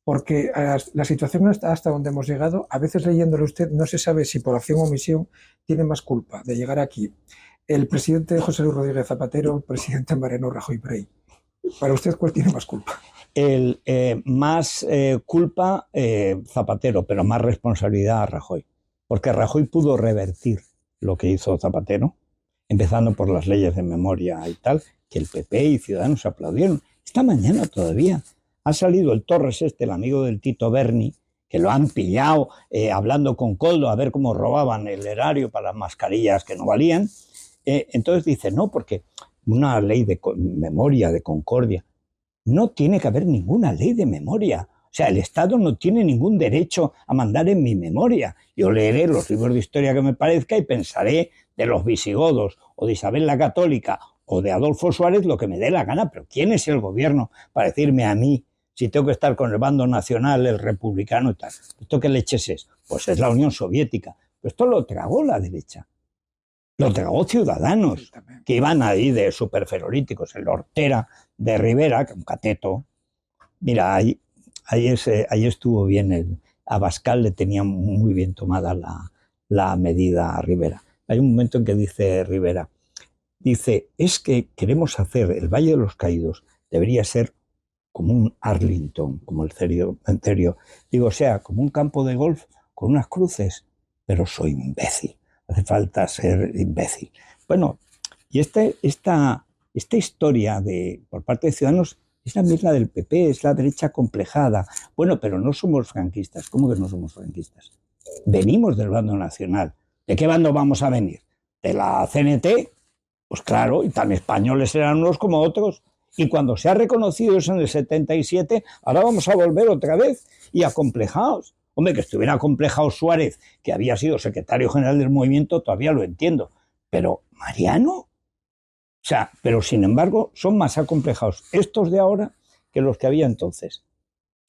Porque la situación hasta donde hemos llegado, a veces leyéndolo usted, no se sabe si por acción o omisión tiene más culpa de llegar aquí el presidente José Luis Rodríguez Zapatero o el presidente Mariano Rajoy Brey. Para usted, ¿cuál tiene más culpa? Más culpa Zapatero, pero más responsabilidad a Rajoy. Porque Rajoy pudo revertir lo que hizo Zapatero, empezando por las leyes de memoria y tal, que el PP y Ciudadanos aplaudieron. Esta mañana todavía ha salido el Torres el amigo del Tito Berni, que lo han pillado hablando con Koldo a ver cómo robaban el erario para las mascarillas que no valían. Entonces dice, no, porque una ley de memoria, de concordia, no tiene que haber ninguna ley de memoria. O sea, el Estado no tiene ningún derecho a mandar en mi memoria. Yo leeré los libros de historia que me parezca y pensaré de los visigodos o de Isabel la Católica o de Adolfo Suárez lo que me dé la gana. Pero ¿quién es el gobierno para decirme a mí si tengo que estar con el bando nacional, el republicano y tal? ¿Esto qué leches es? Pues es la Unión Soviética. Pero esto lo tragó la derecha. Lo tragó Ciudadanos, que iban ahí de superferolíticos. El Hortera de Rivera, que un cateto. Mira, ahí estuvo bien. Abascal le tenía muy bien tomada la medida a Rivera. Hay un momento en que dice Rivera, dice, es que queremos hacer el Valle de los Caídos, debería ser como un Arlington, como el cementerio. Digo, o sea, como un campo de golf con unas cruces, pero soy imbécil. Hace falta ser imbécil. Bueno, y esta historia por parte de Ciudadanos es la misma del PP, es la derecha complejada. Bueno, pero no somos franquistas. ¿Cómo que no somos franquistas? Venimos del bando nacional. ¿De qué bando vamos a venir? ¿De la CNT? Pues claro, y tan españoles eran unos como otros. Y cuando se ha reconocido eso en el 77, ahora vamos a volver otra vez y acomplejados. Hombre, que estuviera acomplejado Suárez, que había sido secretario general del movimiento, todavía lo entiendo. Pero, ¿Mariano? O sea, pero sin embargo, son más acomplejados estos de ahora que los que había entonces.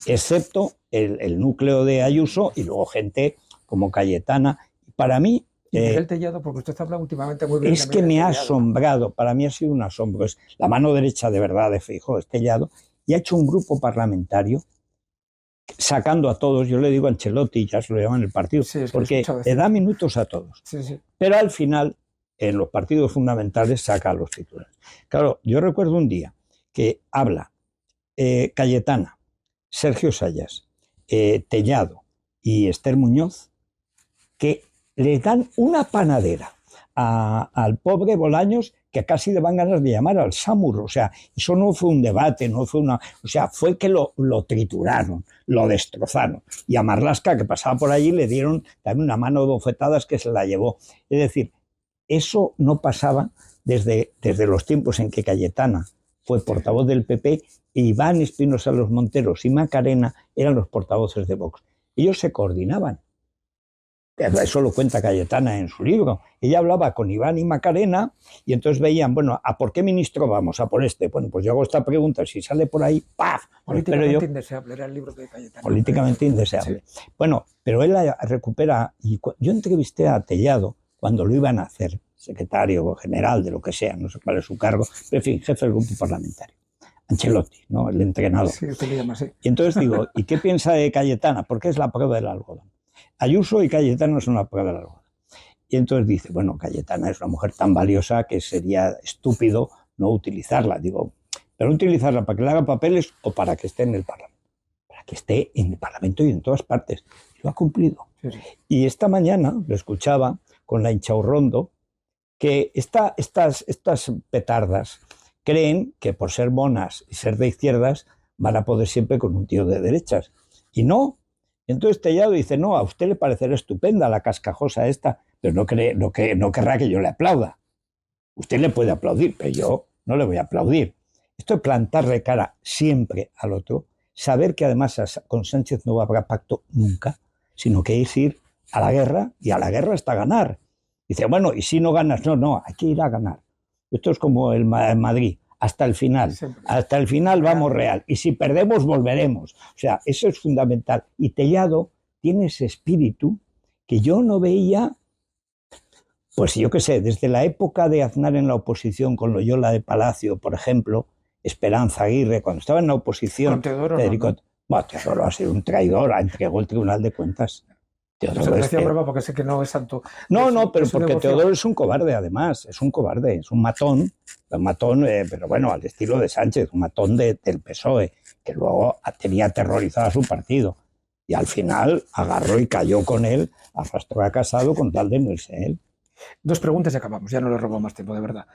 Excepto el núcleo de Ayuso y luego gente como Cayetana. Para mí... Miguel Tellado, porque usted habla últimamente muy bien. Es que me ha asombrado, para mí ha sido un asombro. Es la mano derecha de verdad de Feijóo, es Tellado, y ha hecho un grupo parlamentario sacando a todos, yo le digo a Ancelotti, ya se lo llaman el partido, sí, porque le da minutos a todos. Sí, sí. Pero al final, en los partidos fundamentales, saca a los titulares. Claro, yo recuerdo un día que habla Cayetana, Sergio Sayas, Tellado y Esther Muñoz, que le dan una panadera al pobre Bolaños que casi le van ganas de llamar al Samur. O sea, eso no fue un debate, no fue una... O sea, fue que lo trituraron, lo destrozaron. Y a Marlaska, que pasaba por allí, le dieron también una mano de bofetadas que se la llevó. Es decir, eso no pasaba desde los tiempos en que Cayetana fue portavoz del PP e Iván Espinosa Los Monteros y Macarena eran los portavoces de Vox. Ellos se coordinaban. Eso lo cuenta Cayetana en su libro. Ella hablaba con Iván y Macarena y entonces veían, bueno, ¿a por qué ministro vamos? ¿A por este? Bueno, pues yo hago esta pregunta, si sale por ahí, ¡paf! Políticamente indeseable, era el libro de Cayetana. Políticamente indeseable. Sí. Bueno, pero él la recupera, y yo entrevisté a Tellado cuando lo iban a hacer, secretario general de lo que sea, no sé cuál es su cargo, pero en fin, jefe del grupo parlamentario. Ancelotti, ¿no? El entrenador. Sí, usted le llama así. Y entonces digo, ¿y qué piensa de Cayetana? Porque es la prueba del algodón. Ayuso y Cayetana son la prueba del algodón. Y entonces dice, bueno, Cayetana es una mujer tan valiosa que sería estúpido no utilizarla. Digo, pero utilizarla para que le haga papeles o para que esté en el Parlamento. Para que esté en el Parlamento y en todas partes. Lo ha cumplido. Sí, sí. Y esta mañana lo escuchaba con la Inchaurrondo que estas petardas creen que por ser monas y ser de izquierdas van a poder siempre con un tío de derechas. Y no. Entonces Tellado dice, no, a usted le parecerá estupenda la cascajosa esta, pero no querrá que yo le aplauda. Usted le puede aplaudir, pero yo no le voy a aplaudir. Esto es plantarle cara siempre al otro, saber que además con Sánchez no habrá pacto nunca, sino que es ir a la guerra, y a la guerra hasta ganar. Dice, bueno, ¿y si no ganas? No, hay que ir a ganar. Esto es como el Madrid, hasta el final. Siempre. Hasta el final vamos real. Y si perdemos, volveremos. O sea, eso es fundamental. Y Tellado tiene ese espíritu que yo no veía, pues yo qué sé, desde la época de Aznar en la oposición con Loyola de Palacio, por ejemplo, Esperanza Aguirre, cuando estaba en la oposición, Con Teodoro, Federico, ¿no? bueno, Teodoro ha sido un traidor, entregó el Tribunal de Cuentas. Teodoro Se lo decía broma porque sé que no es tanto. No, pero porque Teodoro es un cobarde, además, es un cobarde, es un matón, pero bueno, al estilo de Sánchez, un matón del PSOE, que luego tenía aterrorizado a su partido. Y al final agarró y cayó con él, arrastró a Casado con tal de no irse él. 2 preguntas y acabamos, ya no le robo más tiempo, de verdad.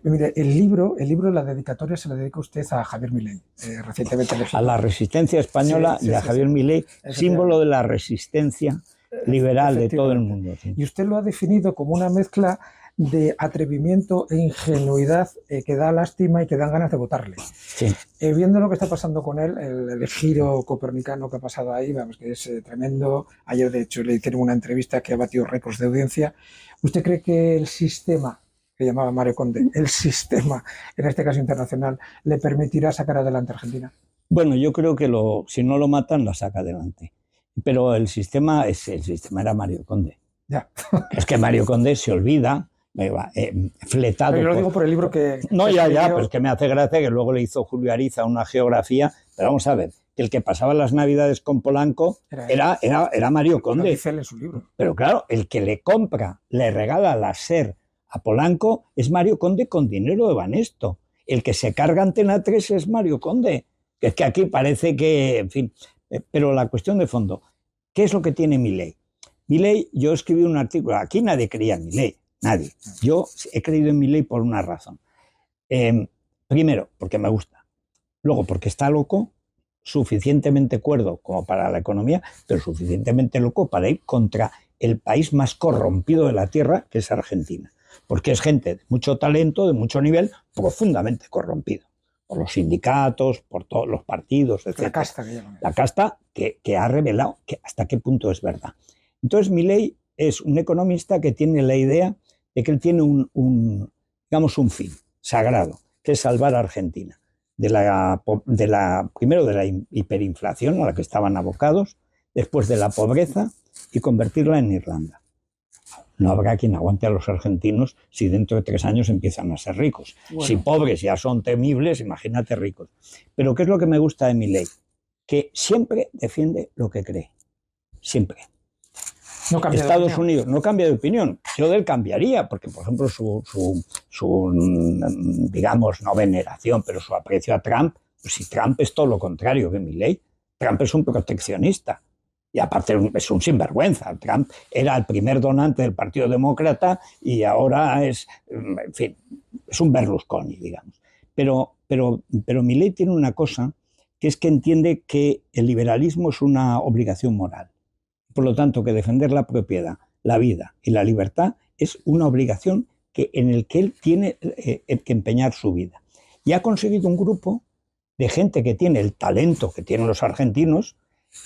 Mire, el libro, la dedicatoria se la dedica usted a Javier Milei, recientemente elegido. A la resistencia española y a Javier Milei, símbolo de la resistencia liberal de todo el mundo. Sí. Y usted lo ha definido como una mezcla de atrevimiento e ingenuidad que da lástima y que dan ganas de votarle. Sí. Viendo lo que está pasando con él, el giro copernicano que ha pasado ahí, vamos, que es tremendo. Ayer, de hecho, le hicieron una entrevista que ha batido récords de audiencia. ¿Usted cree que el sistema, que llamaba Mario Conde, el sistema, en este caso internacional, le permitirá sacar adelante a Argentina? Bueno, yo creo que si no lo matan, la saca adelante. Pero el sistema era Mario Conde. Ya. Es que Mario Conde se olvida, fletado. Pero yo lo digo por el libro que... No, ya, pero es que me hace gracia que luego le hizo Julio Ariza una geografía. Pero vamos a ver, que el que pasaba las Navidades con Polanco era Mario Conde. Lo dice él en su libro. Pero claro, el que le compra, le regala la SER a Polanco es Mario Conde con dinero de Banesto. El que se carga Antena 3 es Mario Conde. Es que aquí parece que, en fin... Pero la cuestión de fondo, ¿qué es lo que tiene Milei? Milei, yo escribí un artículo, aquí nadie creía en Milei, nadie. Yo he creído en Milei por una razón. Primero, porque me gusta. Luego, porque está loco, suficientemente cuerdo como para la economía, pero suficientemente loco para ir contra el país más corrompido de la tierra, que es Argentina. Porque es gente de mucho talento, de mucho nivel, profundamente corrompido. Por los sindicatos, por todos los partidos, etc. La casta que llaman. La casta que ha revelado que hasta qué punto es verdad. Entonces, Milei es un economista que tiene la idea de que él tiene un fin sagrado, que es salvar a Argentina primero de la hiperinflación a la que estaban abocados, después de la pobreza y convertirla en Irlanda. No habrá quien aguante a los argentinos si dentro de 3 años empiezan a ser ricos. Bueno. Si pobres ya son temibles, imagínate ricos. Pero ¿qué es lo que me gusta de Milei? Que siempre defiende lo que cree. Siempre. No cambia Estados Unidos no cambia de opinión. Yo de él cambiaría, porque, por ejemplo, su digamos, no veneración, pero su aprecio a Trump, pues si Trump es todo lo contrario que Milei, Trump es un proteccionista. Y aparte es un sinvergüenza. Trump era el primer donante del Partido Demócrata y ahora es, en fin, es un Berlusconi, digamos. Pero Milei tiene una cosa, que es que entiende que el liberalismo es una obligación moral. Por lo tanto, que defender la propiedad, la vida y la libertad es una obligación en el que él tiene que empeñar su vida. Y ha conseguido un grupo de gente que tiene el talento que tienen los argentinos,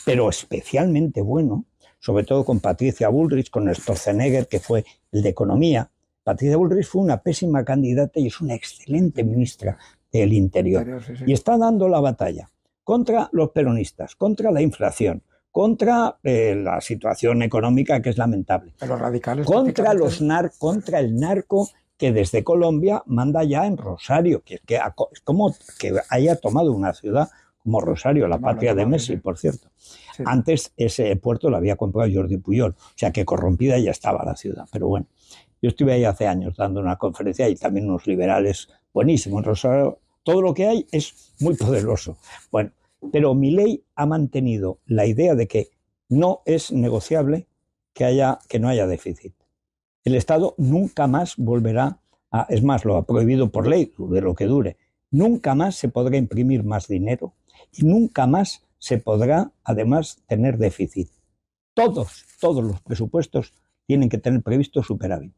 pero especialmente bueno, sobre todo con Patricia Bullrich, con Sturzenegger, que fue el de Economía. Patricia Bullrich fue una pésima candidata y es una excelente ministra del Interior. Sí. Y está dando la batalla contra los peronistas, contra la inflación, contra la situación económica que es lamentable, los radicales, contra el narco que desde Colombia manda ya en Rosario, que es como que haya tomado una ciudad como Rosario, la patria de Messi, por cierto. Sí. Antes ese puerto lo había comprado Jordi Pujol, o sea que corrompida ya estaba la ciudad. Pero bueno, yo estuve ahí hace años dando una conferencia y también unos liberales buenísimos. En Rosario todo lo que hay es muy poderoso. Bueno, pero Milei ha mantenido la idea de que no es negociable que no haya déficit. El Estado nunca más volverá es más, lo ha prohibido por ley, de lo que dure. Nunca más se podrá imprimir más dinero y nunca más se podrá, además, tener déficit. Todos los presupuestos tienen que tener previsto superávit.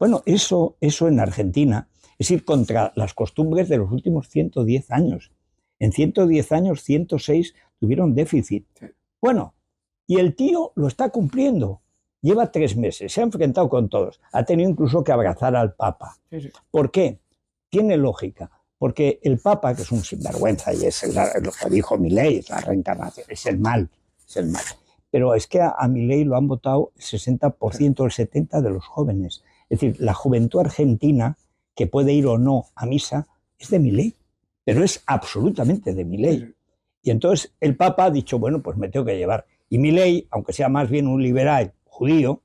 Bueno, eso en Argentina es ir contra las costumbres de los últimos 110 años. En 110 años, 106 tuvieron déficit. Bueno, y el tío lo está cumpliendo. Lleva 3 meses, se ha enfrentado con todos. Ha tenido incluso que abrazar al Papa. ¿Por qué? Tiene lógica. Porque el Papa, que es un sinvergüenza, y es lo que dijo Milei, es la reencarnación, es el mal. Pero es que a Milei lo han votado el 60%, el 70% de los jóvenes. Es decir, la juventud argentina, que puede ir o no a misa, es de Milei, pero es absolutamente de Milei. Y entonces el Papa ha dicho, bueno, pues me tengo que llevar. Y Milei, aunque sea más bien un liberal judío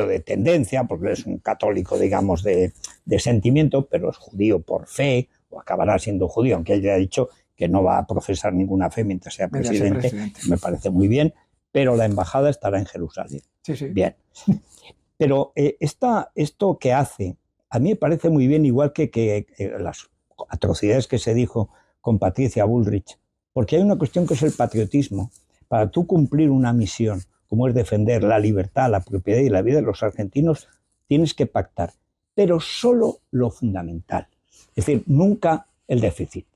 de tendencia, porque es un católico, digamos, de sentimiento, pero es judío por fe, o acabará siendo judío, aunque él ya ha dicho que no va a profesar ninguna fe mientras sea presidente. Me parece muy bien, pero la embajada estará en Jerusalén. Bien. Pero esto que hace, a mí me parece muy bien, igual que las atrocidades que se dijo con Patricia Bullrich, porque hay una cuestión que es el patriotismo. Para tú cumplir una misión, como es defender la libertad, la propiedad y la vida de los argentinos, tienes que pactar, pero solo lo fundamental. Es decir, nunca el déficit.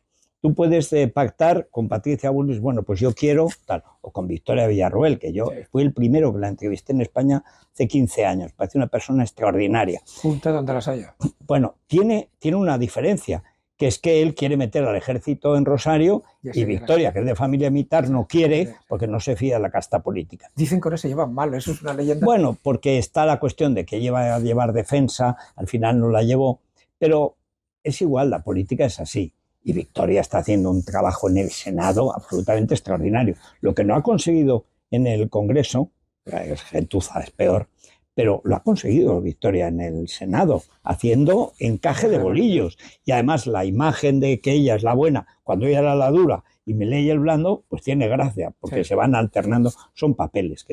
Tú puedes pactar con Patricia Bullrich, bueno, pues yo quiero tal, o con Victoria Villarroel, que yo fui el primero que la entrevisté en España hace 15 años, parece una persona extraordinaria. Punta donde las haya. Bueno, tiene una diferencia, que es que él quiere meter al ejército en Rosario y Victoria, que es de familia militar, no quiere porque no se fía de la casta política. Dicen que ahora se llevan mal, eso es una leyenda. Bueno, porque está la cuestión de que lleva a llevar defensa, al final no la llevó, pero es igual, la política es así. Y Victoria está haciendo un trabajo en el Senado absolutamente extraordinario. Lo que no ha conseguido en el Congreso, es gentuza, es peor, pero lo ha conseguido Victoria en el Senado, haciendo encaje de bolillos. Y además la imagen de que ella es la buena, cuando ella era la dura y Milei el blando, pues tiene gracia, porque se van alternando, son papeles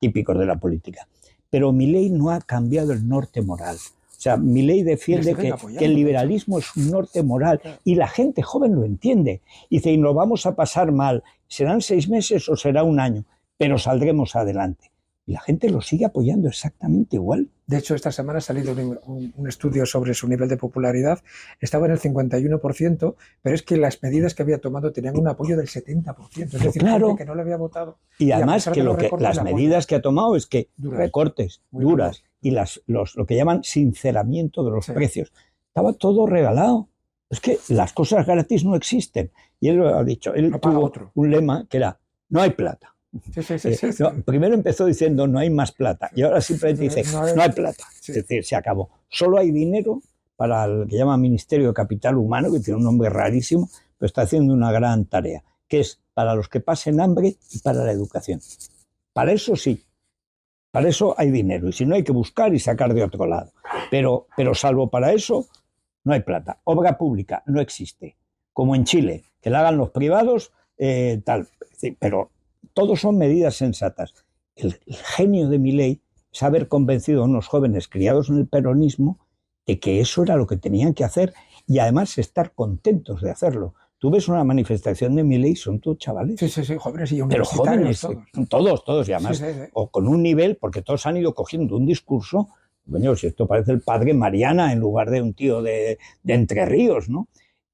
típicos de la política. Pero Milei no ha cambiado el norte moral. O sea, Milei defiende que el liberalismo es un norte moral y la gente joven lo entiende. Dice, y nos vamos a pasar mal, serán 6 meses o será 1 año, pero saldremos adelante. Y la gente lo sigue apoyando exactamente igual. De hecho, esta semana ha salido un estudio sobre su nivel de popularidad. Estaba en el 51%, pero es que las medidas que había tomado tenían un apoyo del 70%. Es decir, claro, gente que no le había votado. Y además que las medidas que ha tomado es que recortes duras y lo que llaman sinceramiento de los precios. Estaba todo regalado. Es que las cosas gratis no existen. Y él lo ha dicho. Él tuvo un lema que era, no hay plata. No, primero empezó diciendo no hay más plata y ahora simplemente dice no hay plata, es decir, se acabó. Solo hay dinero para el que llama Ministerio de Capital Humano, que tiene un nombre rarísimo, pero está haciendo una gran tarea, que es para los que pasen hambre y para la educación. Para eso sí, para eso hay dinero y si no hay que buscar y sacar de otro lado, pero salvo para eso no hay plata. Obra pública no existe, como en Chile, que la hagan los privados, tal, pero todos son medidas sensatas. El genio de Milei es haber convencido a unos jóvenes criados en el peronismo de que eso era lo que tenían que hacer y además estar contentos de hacerlo. Tú ves una manifestación de Milei, son todos chavales. Sí, jóvenes y universitarios. Pero jóvenes, todos y además, o con un nivel, porque todos han ido cogiendo un discurso, bueno, si esto parece el padre Mariana en lugar de un tío de Entre Ríos, ¿no?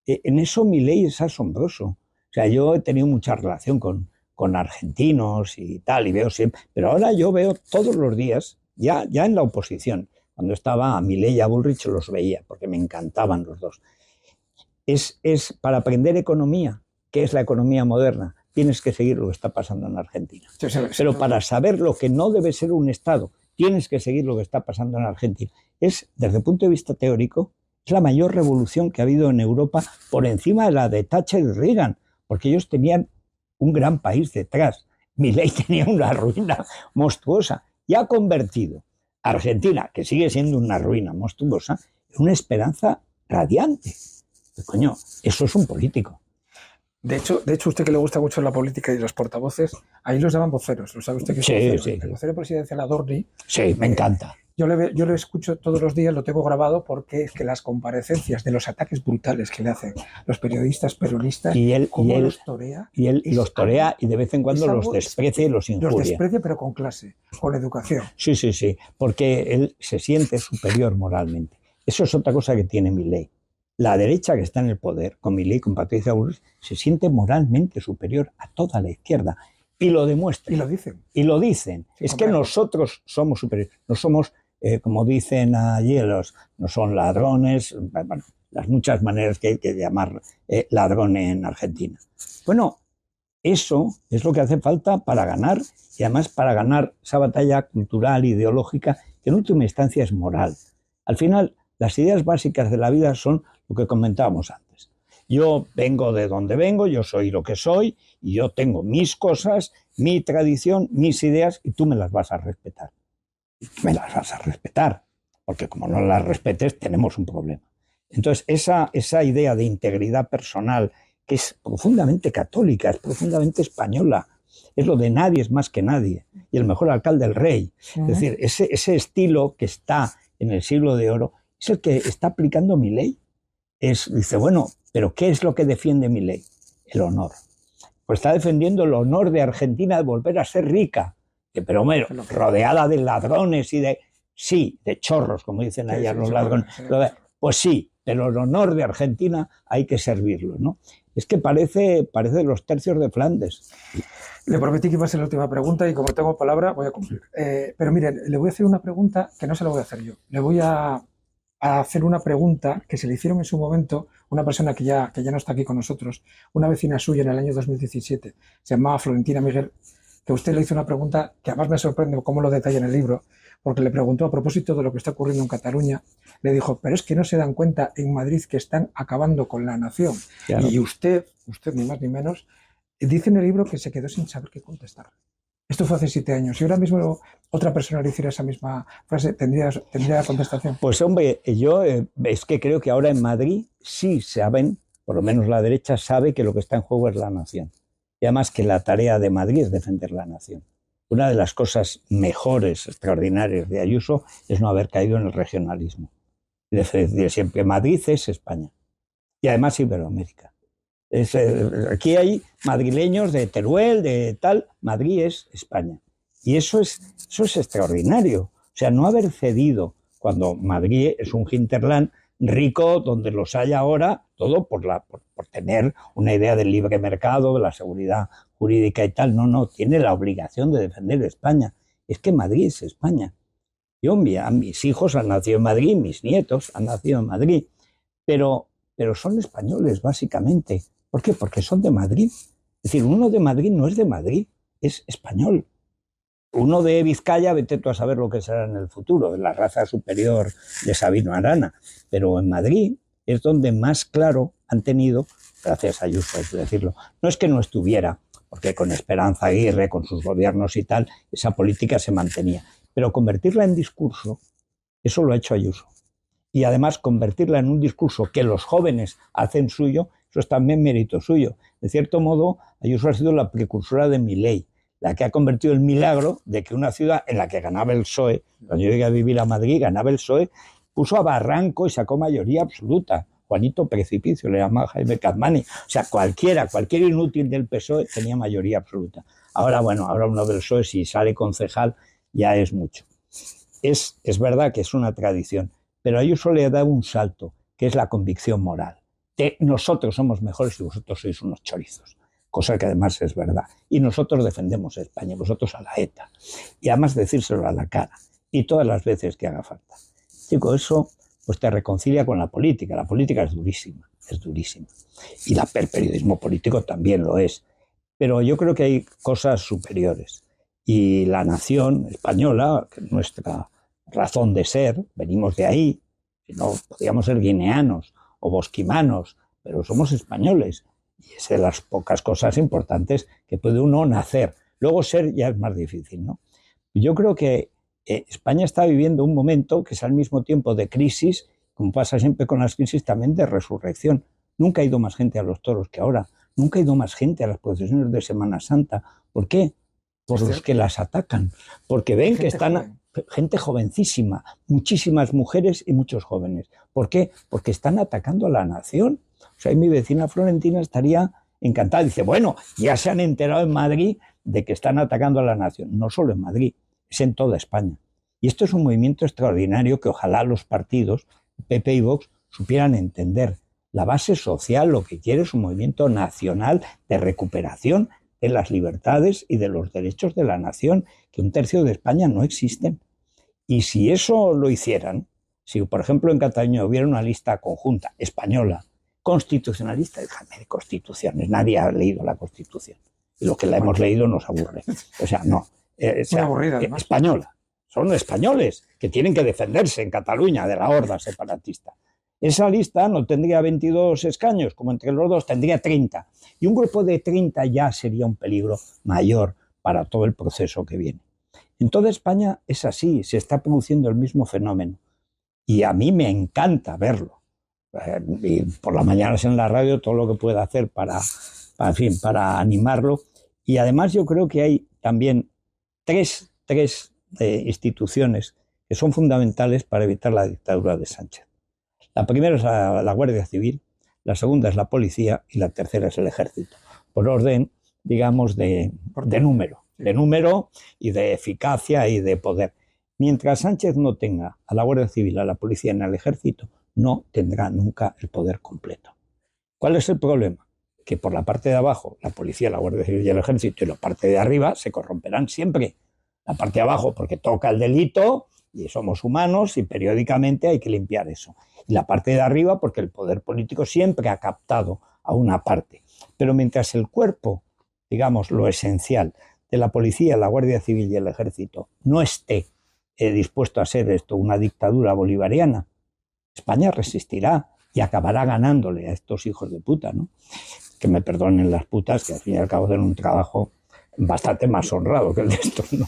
En eso Milei es asombroso. O sea, yo he tenido mucha relación con argentinos y tal, y veo siempre, pero ahora yo veo todos los días, ya en la oposición, cuando estaba a Milei y a Bullrich los veía, porque me encantaban los dos. Es para aprender economía, ¿qué es la economía moderna? Tienes que seguir lo que está pasando en Argentina. Pero para saber lo que no debe ser un Estado, tienes que seguir lo que está pasando en Argentina. Es, desde el punto de vista teórico, es la mayor revolución que ha habido en Europa por encima de la de Thatcher y Reagan, porque ellos tenían un gran país detrás. Milei tenía una ruina monstruosa y ha convertido a Argentina, que sigue siendo una ruina monstruosa, en una esperanza radiante. Coño, eso es un político. De hecho, usted que le gusta mucho la política y los portavoces, ahí los llaman voceros. ¿Lo sabe usted que es sí, vocero? Sí. El vocero presidencial Adorni. Sí, me encanta. Yo le escucho todos los días, lo tengo grabado porque es que las comparecencias de los ataques brutales que le hacen los periodistas peronistas, cómo los torea. Y él los torea y de vez en cuando los desprecia y los injuria. Los desprecia, pero con clase, con educación. Sí, sí, sí, porque él se siente superior moralmente. Eso es otra cosa que tiene Milei. La derecha que está en el poder, con Milei, con Patricia Bullrich, se siente moralmente superior a toda la izquierda. Y lo demuestran. Y lo dicen. Y lo dicen. Sí, es que nosotros somos superiores. No somos, como dicen allí, no son ladrones, bueno, las muchas maneras que hay que llamar ladrón en Argentina. Bueno, eso es lo que hace falta para ganar, y además para ganar esa batalla cultural, ideológica, que en última instancia es moral. Al final, las ideas básicas de la vida son lo que comentábamos antes. Yo vengo de donde vengo, yo soy lo que soy, y yo tengo mis cosas, mi tradición, mis ideas, y tú me las vas a respetar. Me las vas a respetar, porque como no las respetes, tenemos un problema. Entonces, esa idea de integridad personal, que es profundamente católica, es profundamente española, es lo de nadie es más que nadie, y el mejor alcalde el rey. Es decir, ese estilo que está en el siglo de oro es el que está aplicando Milei. Dice, bueno, ¿pero qué es lo que defiende Milei? El honor. Pues está defendiendo el honor de Argentina de volver a ser rica, pero bueno, rodeada de ladrones y de chorros, como dicen allá los ladrones. Pues sí, pero el honor de Argentina hay que servirlo, ¿no? Es que parece los tercios de Flandes. Le prometí que iba a ser la última pregunta y como tengo palabra voy a cumplir. Pero miren, le voy a hacer una pregunta que no se la voy a hacer yo. Le voy a hacer una pregunta que se le hicieron en su momento una persona que ya no está aquí con nosotros, una vecina suya en el año 2017, se llamaba Florentina Miguel, que usted le hizo una pregunta que además me sorprende cómo lo detalla en el libro, porque le preguntó a propósito de lo que está ocurriendo en Cataluña, le dijo, pero es que no se dan cuenta en Madrid que están acabando con la nación. Claro. Y usted ni más ni menos, dice en el libro que se quedó sin saber qué contestar. Esto fue hace 7 años. Si ahora mismo otra persona le hiciera esa misma frase, ¿tendría la contestación? Pues hombre, yo es que creo que ahora en Madrid sí saben, por lo menos la derecha sabe que lo que está en juego es la nación. Y además que la tarea de Madrid es defender la nación. Una de las cosas mejores, extraordinarias de Ayuso es no haber caído en el regionalismo. Es decir, siempre Madrid es España. Y además Iberoamérica. Aquí hay madrileños de Teruel, de tal, Madrid es España. Y eso es extraordinario. O sea, no haber cedido cuando Madrid es un hinterland rico donde los hay ahora, todo por tener una idea del libre mercado, de la seguridad jurídica y tal. No, tiene la obligación de defender España. Es que Madrid es España. Mis hijos han nacido en Madrid, mis nietos han nacido en Madrid, pero son españoles básicamente. ¿Por qué? Porque son de Madrid. Es decir, uno de Madrid no es de Madrid, es español. Uno de Vizcaya, vete tú a saber lo que será en el futuro, de la raza superior de Sabino Arana. Pero en Madrid es donde más claro han tenido, gracias a Ayuso, hay que decirlo. No es que no estuviera, porque con Esperanza Aguirre, con sus gobiernos y tal, esa política se mantenía. Pero convertirla en discurso, eso lo ha hecho Ayuso. Y además convertirla en un discurso que los jóvenes hacen suyo, eso es también mérito suyo. De cierto modo, Ayuso ha sido la precursora de Milei, la que ha convertido el milagro de que una ciudad en la que ganaba el PSOE, cuando yo llegué a vivir a Madrid, ganaba el PSOE, puso a barranco y sacó mayoría absoluta. Juanito Precipicio, le llamaba Jaime Capmany. O sea, cualquier inútil del PSOE tenía mayoría absoluta. Ahora uno del PSOE, si sale concejal, ya es mucho. Es verdad que es una tradición, pero a Ayuso le ha dado un salto, que es la convicción moral. De nosotros somos mejores y vosotros sois unos chorizos. Cosa que además es verdad. Y nosotros defendemos a España, vosotros a la ETA. Y además decírselo a la cara. Y todas las veces que haga falta. Chico, eso pues te reconcilia con la política. La política es durísima, es durísima. Y el periodismo político también lo es. Pero yo creo que hay cosas superiores. Y la nación española, que es nuestra razón de ser, venimos de ahí. Si no, podríamos ser guineanos o bosquimanos, pero somos españoles. Y es de las pocas cosas importantes que puede uno nacer. Luego ser ya es más difícil, ¿no? Yo creo que España está viviendo un momento que es al mismo tiempo de crisis, como pasa siempre con las crisis, también de resurrección. Nunca ha ido más gente a los toros que ahora. Nunca ha ido más gente a las procesiones de Semana Santa. ¿Por qué? Por los que las atacan. Porque ven que están... gente jovencísima, muchísimas mujeres y muchos jóvenes. ¿Por qué? Porque están atacando a la nación. O sea, mi vecina Florentina estaría encantada. Dice, bueno, ya se han enterado en Madrid de que están atacando a la nación. No solo en Madrid, es en toda España. Y esto es un movimiento extraordinario que ojalá los partidos, PP y Vox, supieran entender. La base social lo que quiere es un movimiento nacional de recuperación de las libertades y de los derechos de la nación, que un tercio de España no existen. Y si eso lo hicieran, si por ejemplo en Cataluña hubiera una lista conjunta española, constitucionalista, déjame de constituciones, nadie ha leído la Constitución. Y lo que la hemos leído nos aburre. O sea, no. Muy aburrida, además. Española. Son españoles que tienen que defenderse en Cataluña de la horda separatista. Esa lista no tendría 22 escaños, como entre los dos, tendría 30. Y un grupo de 30 ya sería un peligro mayor para todo el proceso que viene. En toda España es así, se está produciendo el mismo fenómeno. Y a mí me encanta verlo. Y por las mañanas en la radio todo lo que pueda hacer para animarlo. Y además yo creo que hay también tres instituciones que son fundamentales para evitar la dictadura de Sánchez. La primera es la Guardia Civil, la segunda es la Policía y la tercera es el Ejército. Por orden, digamos, de número y de eficacia y de poder. Mientras Sánchez no tenga a la Guardia Civil, a la Policía y al Ejército, no tendrá nunca el poder completo. ¿Cuál es el problema? Que por la parte de abajo, la Policía, la Guardia Civil y el Ejército, y la parte de arriba se corromperán siempre. La parte de abajo porque toca el delito y somos humanos y periódicamente hay que limpiar eso. Y la parte de arriba porque el poder político siempre ha captado a una parte. Pero mientras el cuerpo, digamos, lo esencial de la Policía, la Guardia Civil y el Ejército no esté dispuesto a ser esto una dictadura bolivariana, España resistirá y acabará ganándole a estos hijos de puta, ¿no? Que me perdonen las putas, que al fin y al cabo hacen un trabajo bastante más honrado que el de estos, ¿no?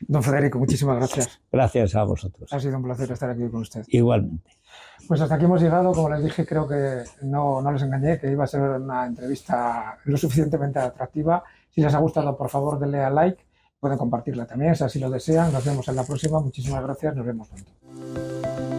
Don Federico, muchísimas gracias. Gracias a vosotros. Ha sido un placer estar aquí con usted. Igualmente. Pues hasta aquí hemos llegado. Como les dije, creo que no les engañé, que iba a ser una entrevista lo suficientemente atractiva. Si les ha gustado, por favor, denle a like. Pueden compartirla también, si así lo desean. Nos vemos en la próxima. Muchísimas gracias. Nos vemos pronto.